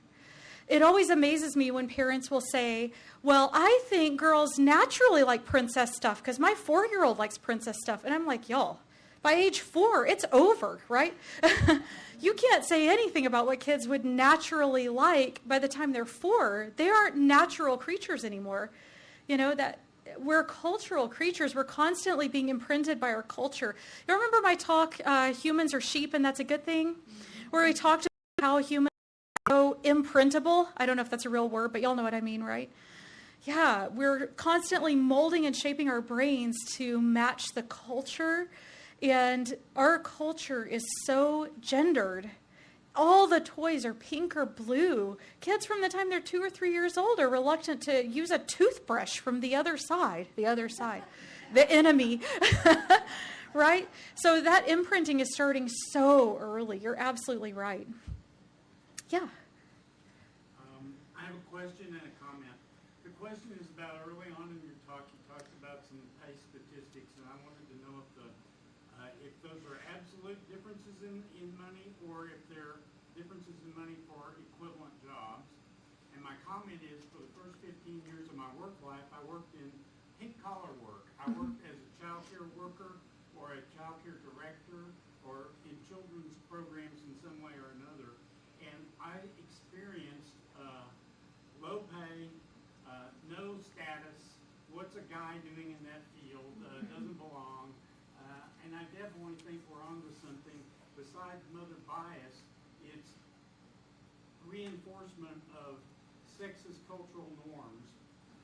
It always amazes me when parents will say, well, I think girls naturally like princess stuff because my 4-year-old likes princess stuff. And I'm like, y'all, by age 4, it's over, right? You can't say anything about what kids would naturally like by the time they're 4. They aren't natural creatures anymore. You know, that we're cultural creatures. We're constantly being imprinted by our culture. You remember my talk, Humans Are Sheep and That's a Good Thing? Where we talked about how humans are so imprintable. I don't know if that's a real word, but y'all know what I mean, right? Yeah, we're constantly molding and shaping our brains to match the culture. And our culture is so gendered. All the toys are pink or blue. Kids from the time they're 2 or 3 years old are reluctant to use a toothbrush from the other side, the enemy, right? So that imprinting is starting so early. You're absolutely right. Yeah. I have a question and a comment. The question is about early on in your talk, you talked about some pay statistics, and I wanted to know if those are absolute differences in money or if they're differences in money for equivalent jobs. And my comment is, for the first 15 years of my work life, I worked in pink-collar work. I worked as a child care worker or a child care director or in children's programs in some way or another. And I experienced low pay, no status, what's a guy doing in that field, doesn't belong. And I definitely think we're onto something. Besides mother bias, it's reinforcement of sexist cultural norms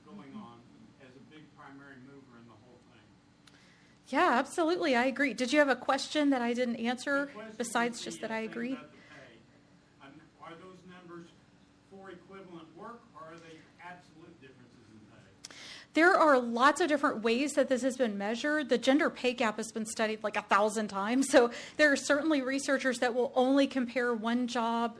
going on as a big primary mover in the whole thing. Yeah, absolutely. I agree. Did you have a question that I didn't answer The question besides would just be, that I agree? About the pay. Are those numbers for equivalent work, or are they absolute differences in pay? There are lots of different ways that this has been measured. The gender pay gap has been studied like 1,000 times. So there are certainly researchers that will only compare one job.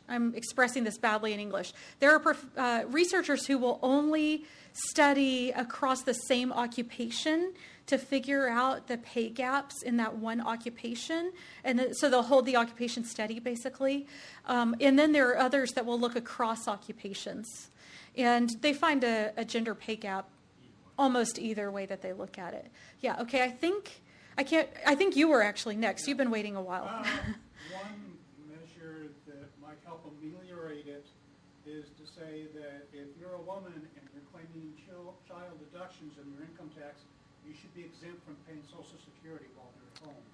I'm expressing this badly in English. There are researchers who will only study across the same occupation to figure out the pay gaps in that one occupation. And so they'll hold the occupation steady, basically. And then there are others that will look across occupations. And they find a gender pay gap almost either way that they look at it. Yeah, okay, I think you were actually next. You've been waiting a while. One measure that might help ameliorate it is to say that if you're a woman and you're claiming child deductions in your income tax, you should be exempt from paying Social Security while you're at home.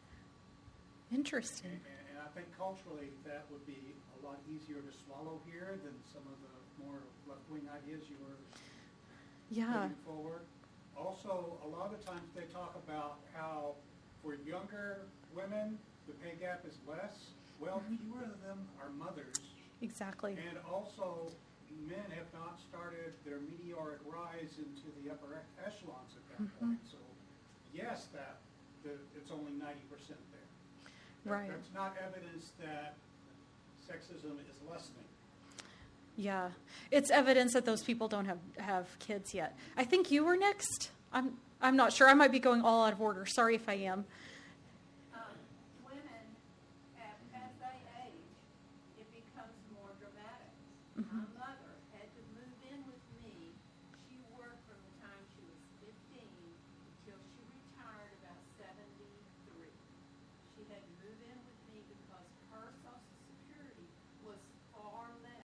Interesting. And I think culturally that would be a lot easier to swallow here than some of the more left-wing ideas you were putting forward. Also, a lot of times they talk about how for younger women, the pay gap is less. Well, fewer of them are mothers. Exactly. And also, men have not started their meteoric rise into the upper echelons at that point. So, yes, it's only 90% there. Right. That's not evidence that sexism is lessening. Yeah, it's evidence that those people don't have kids yet. I think you were next. I'm not sure. I might be going all out of order. Sorry if I am. Women, as they age, it becomes more dramatic. Mm-hmm. My mother had to move in with me. She worked from the time she was 15 until she retired about 73. She had to move in with me because her Social Security was far less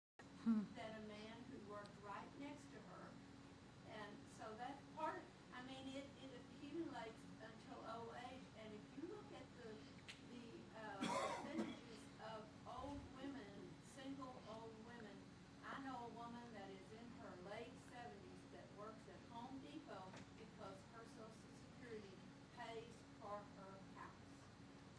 than a man who worked right next to her. And so that's part, it accumulates until old age. And if you look at the percentages of old women, single old women, I know a woman that is in her late 70s that works at Home Depot because her Social Security pays for her house.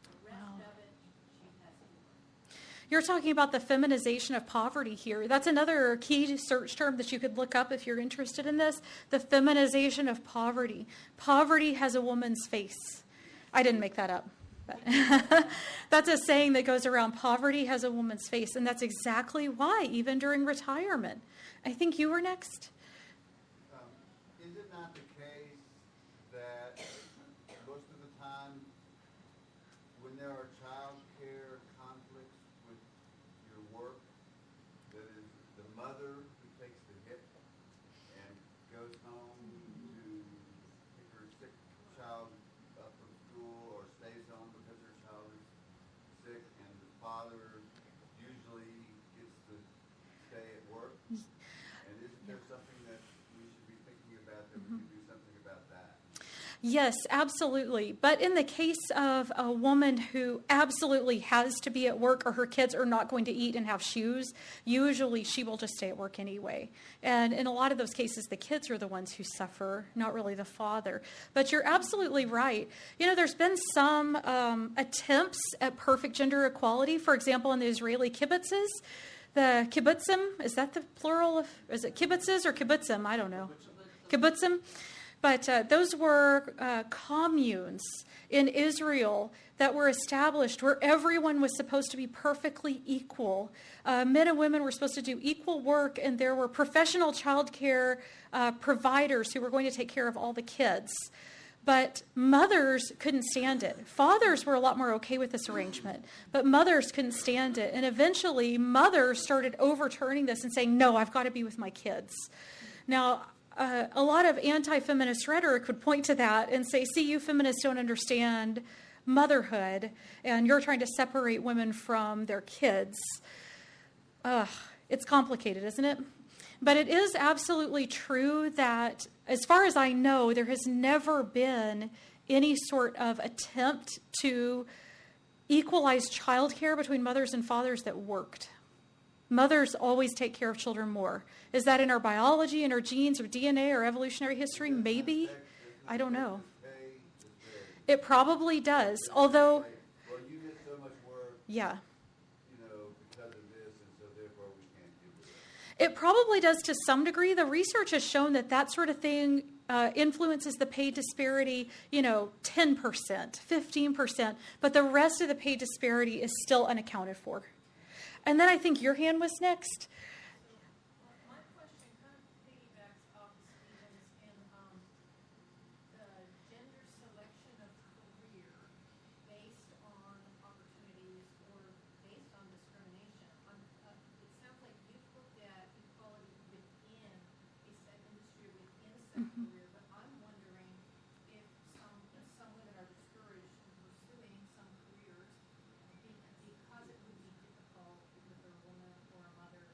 The rest of it, she has to work. You're talking about the feminization of poverty here. That's another key search term that you could look up if you're interested in this. The feminization of poverty. Poverty has a woman's face. I didn't make that up. But that's a saying that goes around. Poverty has a woman's face. And that's exactly why, even during retirement. I think you were next. Is it not the case that most of the time when there are child care conflicts with your work, that is the mother who takes the hit and goes home to pick her sick child up from school or stays home because her child is sick, and the father usually gets to stay at work? And isn't there something that we should be thinking about that we can do something about that? Yes, absolutely. But in the case of a woman who absolutely has to be at work or her kids are not going to eat and have shoes, usually she will just stay at work anyway. And in a lot of those cases, the kids are the ones who suffer, not really the father. But you're absolutely right. There's been some attempts at perfect gender equality. For example, in the Israeli kibbutzes, the kibbutzim, is that the plural is it kibbutzes or kibbutzim? I don't know. Kibbutzim. But those were communes in Israel that were established where everyone was supposed to be perfectly equal. Men and women were supposed to do equal work, and there were professional child care providers who were going to take care of all the kids. But mothers couldn't stand it. Fathers were a lot more okay with this arrangement, but mothers couldn't stand it. And eventually, mothers started overturning this and saying, no, I've got to be with my kids. Now, a lot of anti-feminist rhetoric would point to that and say, see, you feminists don't understand motherhood, and you're trying to separate women from their kids. It's complicated, isn't it? But it is absolutely true that, as far as I know, there has never been any sort of attempt to equalize childcare between mothers and fathers that worked. Mothers always take care of children more. Is that in our biology, in our genes, or DNA, or evolutionary history? Maybe. I don't know. It probably does, although... Well, you get so much work, Yeah. Because of this, and so therefore we can't give you that. It probably does to some degree. The research has shown that that sort of thing influences the pay disparity, 10%, 15%, but the rest of the pay disparity is still unaccounted for. And then I think your hand was next. My question kind of piggybacks off Stephen's in the gender selection of career based on opportunities or based on discrimination. It sounds like you've looked at equality within a set industry, within a set career, but I'm wondering if some women are discouraged in pursuing some careers because it would be difficult if they're a woman or a mother.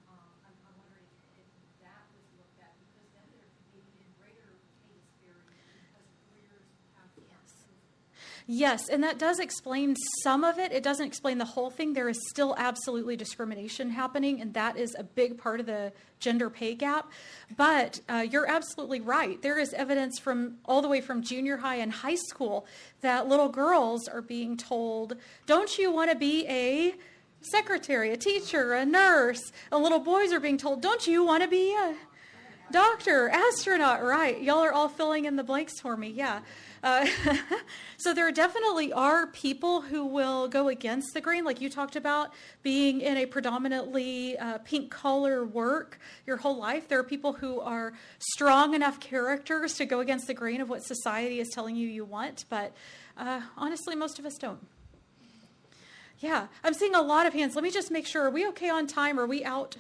I'm wondering if that was looked at, because then there could be a greater pay disparity because careers have to. Yes, and that does explain some of it. It doesn't explain the whole thing. There is still absolutely discrimination happening, and that is a big part of the gender pay gap. But you're absolutely right. There is evidence from all the way from junior high and high school that little girls are being told, don't you want to be a secretary, a teacher, a nurse? And little boys are being told, don't you want to be a doctor, astronaut? Right. Y'all are all filling in the blanks for me. Yeah. So there definitely are people who will go against the grain, like you talked about, being in a predominantly pink collar work your whole life. There are people who are strong enough characters to go against the grain of what society is telling you want, but honestly, most of us don't. Yeah, I'm seeing a lot of hands. Let me just make sure. Are we okay on time? Are we out?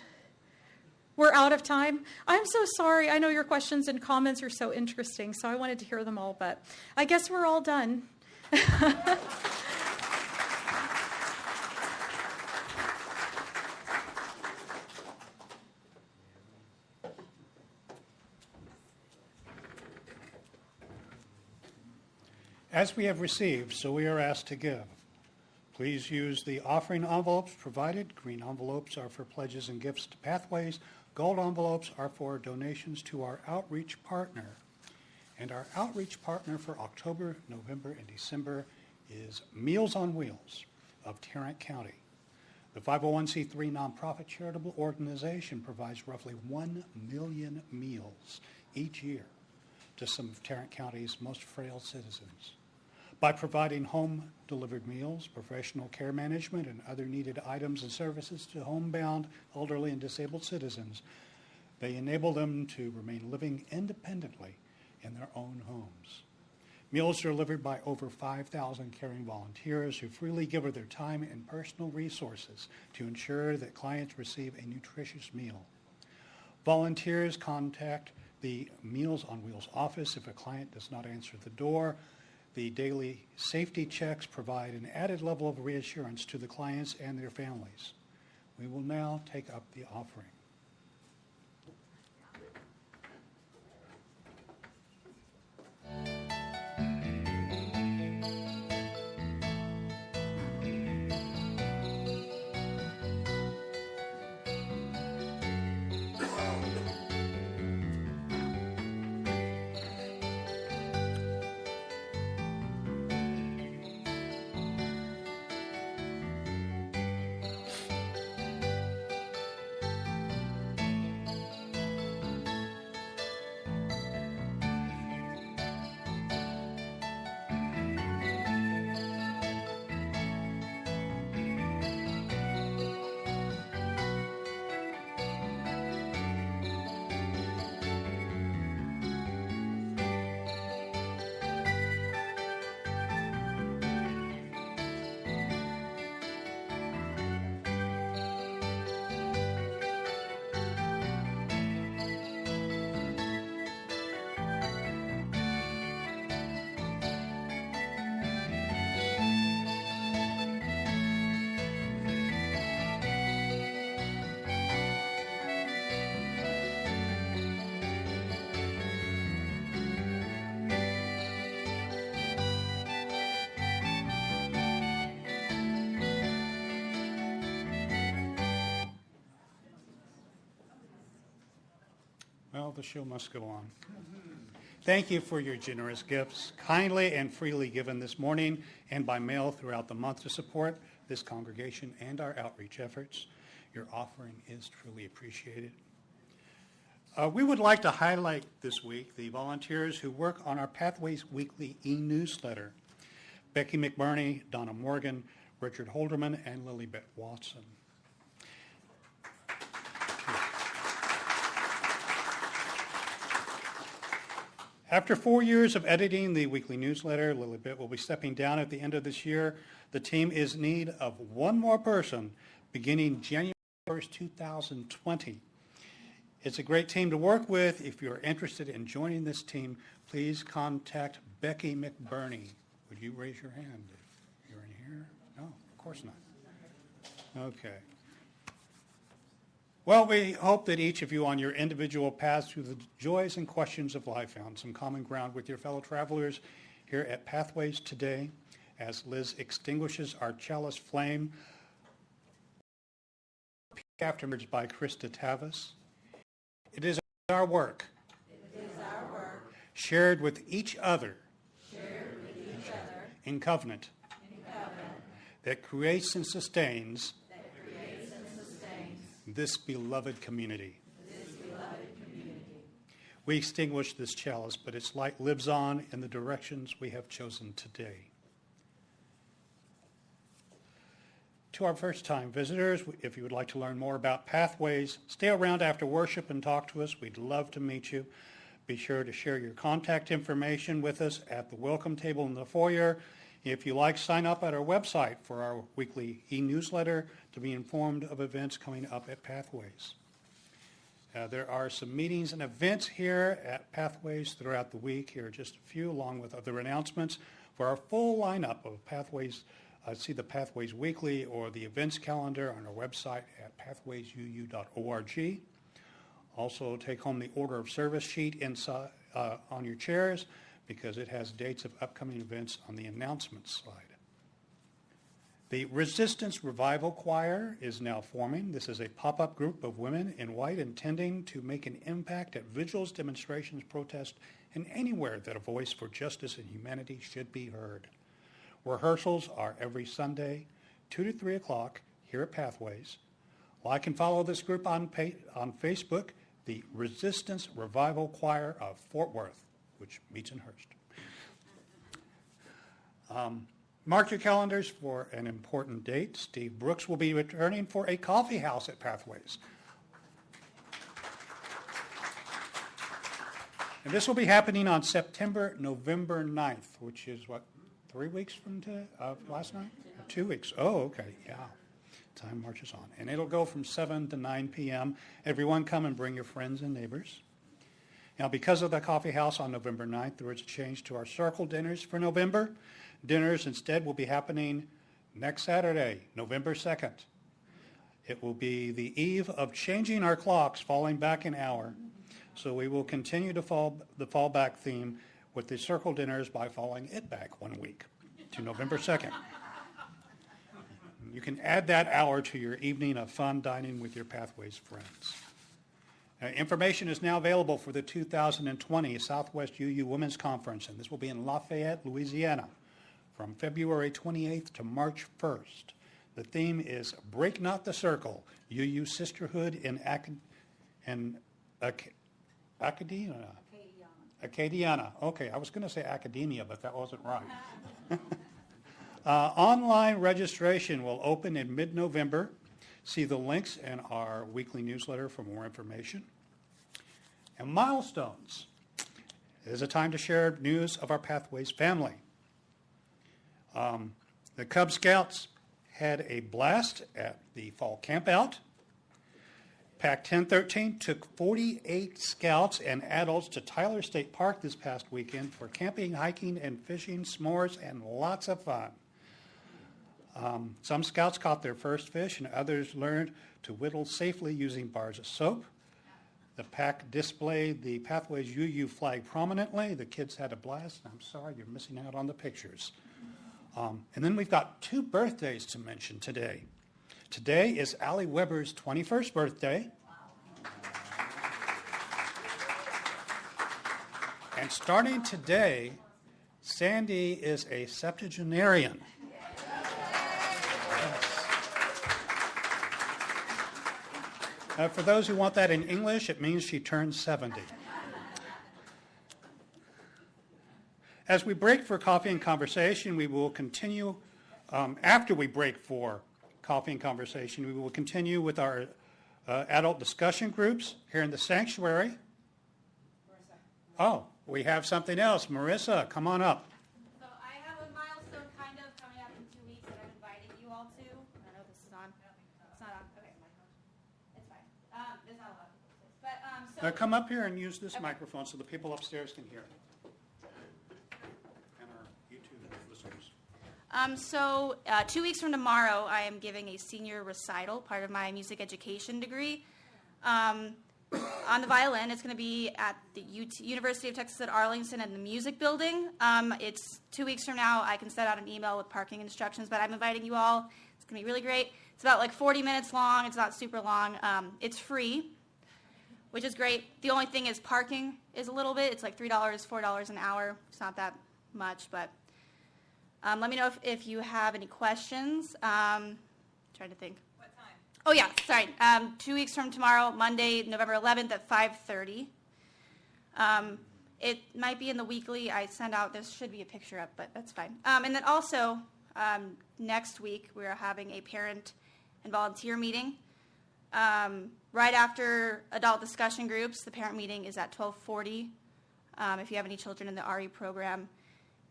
We're out of time. I'm so sorry. I know your questions and comments are so interesting, so I wanted to hear them all, but I guess we're all done. As we have received, so we are asked to give. Please use the offering envelopes provided. Green envelopes are for pledges and gifts to Pathways. Gold envelopes are for donations to our outreach partner. And our outreach partner for October, November, and December is Meals on Wheels of Tarrant County. The 501c3 nonprofit charitable organization provides roughly 1 million meals each year to some of Tarrant County's most frail citizens. By providing home-delivered meals, professional care management, and other needed items and services to homebound, elderly, and disabled citizens, they enable them to remain living independently in their own homes. Meals are delivered by over 5,000 caring volunteers who freely give of their time and personal resources to ensure that clients receive a nutritious meal. Volunteers contact the Meals on Wheels office if a client does not answer the door. The daily safety checks provide an added level of reassurance to the clients and their families. We will now take up the offering. the show must go on. Thank you for your generous gifts, kindly and freely given this morning and by mail throughout the month to support this congregation and our outreach efforts. Your offering is truly appreciated. We would like to highlight this week the volunteers who work on our Pathways Weekly e-newsletter. Becky McBurney, Donna Morgan, Richard Holderman, and Lilybeth Watson. After 4 years of editing the weekly newsletter, Lilybeth will be stepping down at the end of this year. The team is in need of one more person beginning January 1st, 2020. It's a great team to work with. If you're interested in joining this team, please contact Becky McBurney. Would you raise your hand if you're in here? No, of course not. Okay. Well, we hope that each of you on your individual paths through the joys and questions of life found some common ground with your fellow travelers here at Pathways today. As Liz extinguishes our chalice flame, afterwards by Krista Tavis. It is our work, shared with each other, in covenant, that creates and sustains this beloved community. We extinguish this chalice, but its light lives on in the directions we have chosen today. To our first-time visitors, if you would like to learn more about Pathways, stay around after worship and talk to us. We'd love to meet you. Be sure to share your contact information with us at the welcome table in the foyer. If you like, sign up at our website for our weekly e-newsletter to be informed of events coming up at Pathways. There are some meetings and events here at Pathways throughout the week. Here are just a few, along with other announcements. For our full lineup of Pathways, see the Pathways Weekly or the events calendar on our website at pathwaysuu.org. Also, take home the order of service sheet inside on your chairs because it has dates of upcoming events on the announcements slide. The Resistance Revival Choir is now forming. This is a pop-up group of women in white intending to make an impact at vigils, demonstrations, protests, and anywhere that a voice for justice and humanity should be heard. Rehearsals are every Sunday, 2 to 3 o'clock here at Pathways. Like and follow this group on Facebook, the Resistance Revival Choir of Fort Worth, which meets in Hurst. Mark your calendars for an important date. Steve Brooks will be returning for a coffee house at Pathways. And this will be happening on November 9th, which is what, 3 weeks from today, last night? 2 weeks. Oh, okay, yeah. Time marches on. And it'll go from 7 to 9 p.m. Everyone come and bring your friends and neighbors. Now, because of the coffee house on November 9th, there is a change to our circle dinners for November. Dinners instead will be happening next Saturday, November 2nd. It will be the eve of changing our clocks, falling back an hour. So we will continue to the fallback theme with the circle dinners by falling it back 1 week to November 2nd. You can add that hour to your evening of fun dining with your Pathways friends. Information is now available for the 2020 Southwest UU Women's Conference, and this will be in Lafayette, Louisiana, from February 28th to March 1st. The theme is Break Not the Circle, UU Sisterhood in Acadiana. Okay, I was going to say academia, but that wasn't right. Online registration will open in mid-November. See the links in our weekly newsletter for more information. And milestones. It is a time to share news of our Pathways family. The Cub Scouts had a blast at the fall campout. PAC 1013 took 48 scouts and adults to Tyler State Park this past weekend for camping, hiking, and fishing, s'mores, and lots of fun. Some scouts caught their first fish, and others learned to whittle safely using bars of soap. The PAC displayed the Pathways UU flag prominently. The kids had a blast. I'm sorry you're missing out on the pictures. And then we've got 2 birthdays to mention today. Today is Allie Weber's 21st birthday. And starting today, Sandy is a septuagenarian. For those who want that in English, it means she turned 70. As we break for coffee and conversation, we will continue, after we break for coffee and conversation, we will continue with our adult discussion groups here in the sanctuary. Oh, we have something else. Marissa, come on up. So I have a milestone kind of coming up in 2 weeks that I'm inviting you all to. I know this is on. It's not on. Okay. It's fine. There's not a lot of people. But Come up here and use this microphone so the people upstairs can hear. And our YouTube listeners. 2 weeks from tomorrow, I am giving a senior recital, part of my music education degree. On the violin, it's going to be at the University of Texas at Arlington in the music building. It's 2 weeks from now. I can send out an email with parking instructions, but I'm inviting you all. It's going to be really great. It's about like 40 minutes long. It's not super long. It's free, which is great. The only thing is parking is a little bit. It's like $3, $4 an hour. It's not that much, but let me know if you have any questions. Trying to think. What time? Oh, yeah, sorry. 2 weeks from tomorrow, Monday, November 11th at 5:30. It might be in the weekly. I send out, there should be a picture up, but that's fine. And then also, next week, we are having a parent and volunteer meeting. Right after adult discussion groups, the parent meeting is at 12:40 if you have any children in the RE program.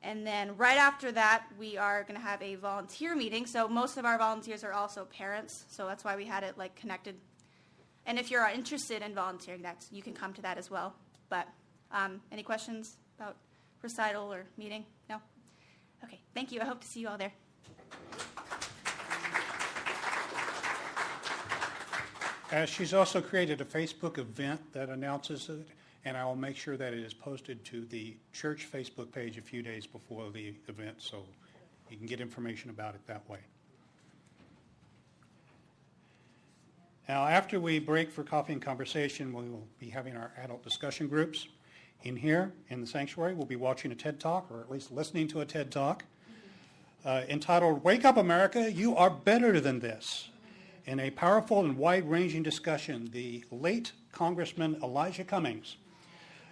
And then right after that, we are going to have a volunteer meeting. So most of our volunteers are also parents, so that's why we had it like connected. And if you're interested in volunteering, you can come to that as well. But any questions about recital or meeting? No? Okay, thank you. I hope to see you all there. She's also created a Facebook event that announces it, and I will make sure that it is posted to the church Facebook page a few days before the event, so you can get information about it that way. Now, after we break for coffee and conversation, we will be having our adult discussion groups. In here, in the sanctuary, we'll be watching a TED Talk, or at least listening to a TED Talk, entitled, "Wake Up, America, You Are Better Than This." In a powerful and wide-ranging discussion, the late Congressman Elijah Cummings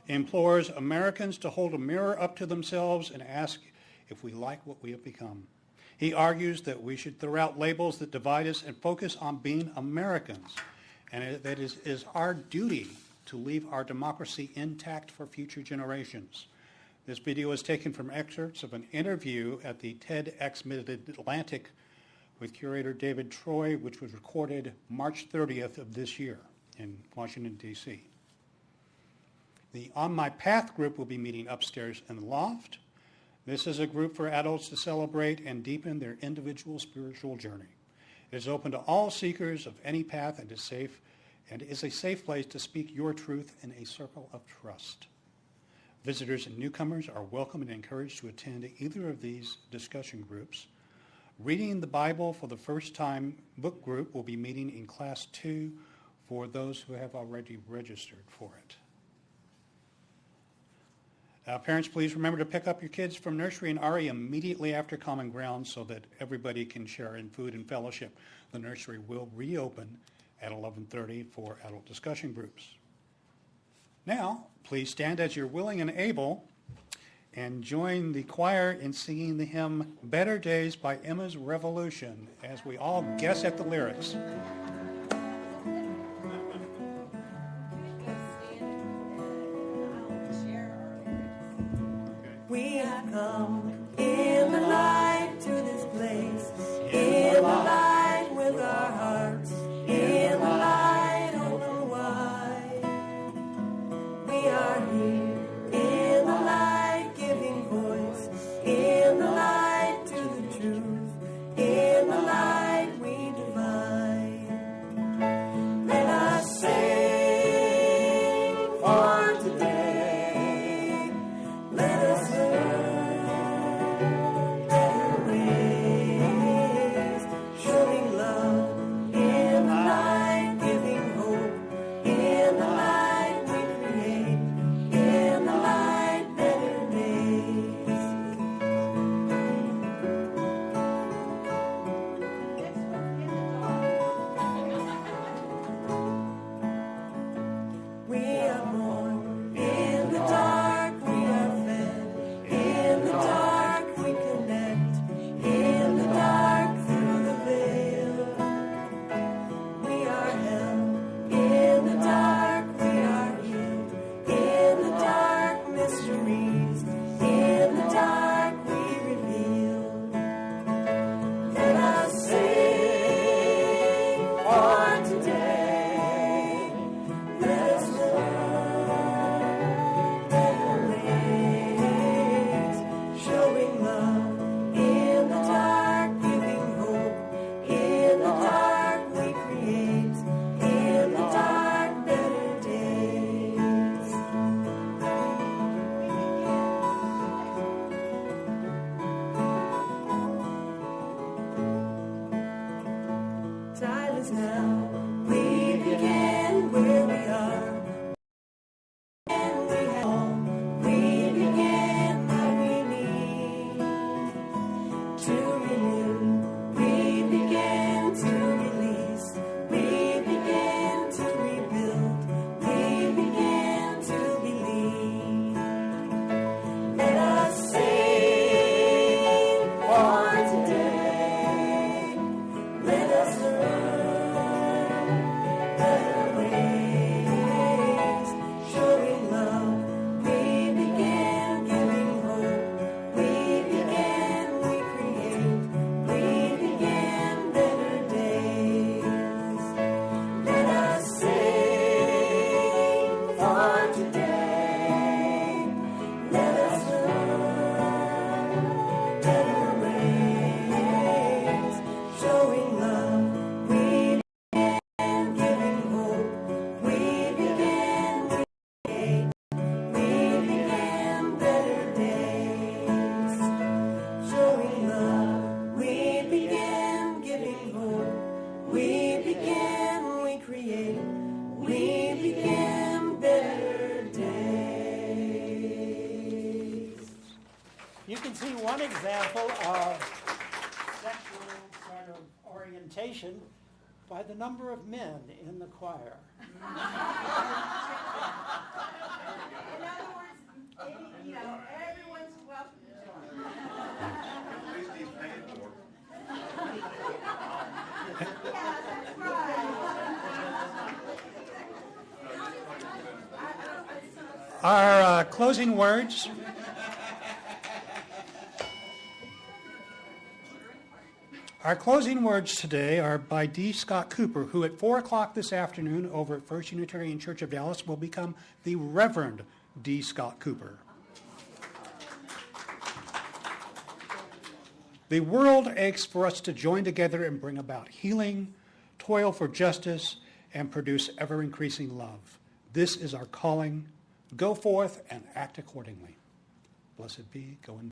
implores Americans to hold a mirror up to themselves and ask if we like what we have become. He argues that we should throw out labels that divide us and focus on being Americans, and that it is our duty to leave our democracy intact for future generations. This video is taken from excerpts of an interview at the TEDx Mid-Atlantic with curator David Troy, which was recorded March 30th of this year in Washington, D.C. The On My Path group will be meeting upstairs in the loft. This is a group for adults to celebrate and deepen their individual spiritual journey. It is open to all seekers of any path and is a safe place to speak your truth in a circle of trust. Visitors and newcomers are welcome and encouraged to attend either of these discussion groups. Reading the Bible for the first time book group will be meeting in Class 2 for those who have already registered for it. Parents, please remember to pick up your kids from nursery and RE immediately after Common Ground so that everybody can share in food and fellowship. The nursery will reopen at 11:30 for adult discussion groups. Now, please stand as you're willing and able and join the choir in singing the hymn Better Days by Emma's Revolution as we all guess at the lyrics. We have come in the light to this place, in the light with our hearts, in the light open wide. We are here in the light giving voice, in the light to the truth, in the light we divide. careful of sexual sort of orientation by the number of men in the choir. In other words, everyone's welcome to join. At least he's paying for it. Yeah, that's right. Our closing words. Our closing words today are by D. Scott Cooper, who at 4 o'clock this afternoon over at First Unitarian Church of Dallas will become the Reverend D. Scott Cooper. The world aches for us to join together and bring about healing, toil for justice, and produce ever-increasing love. This is our calling. Go forth and act accordingly. Blessed be. Go in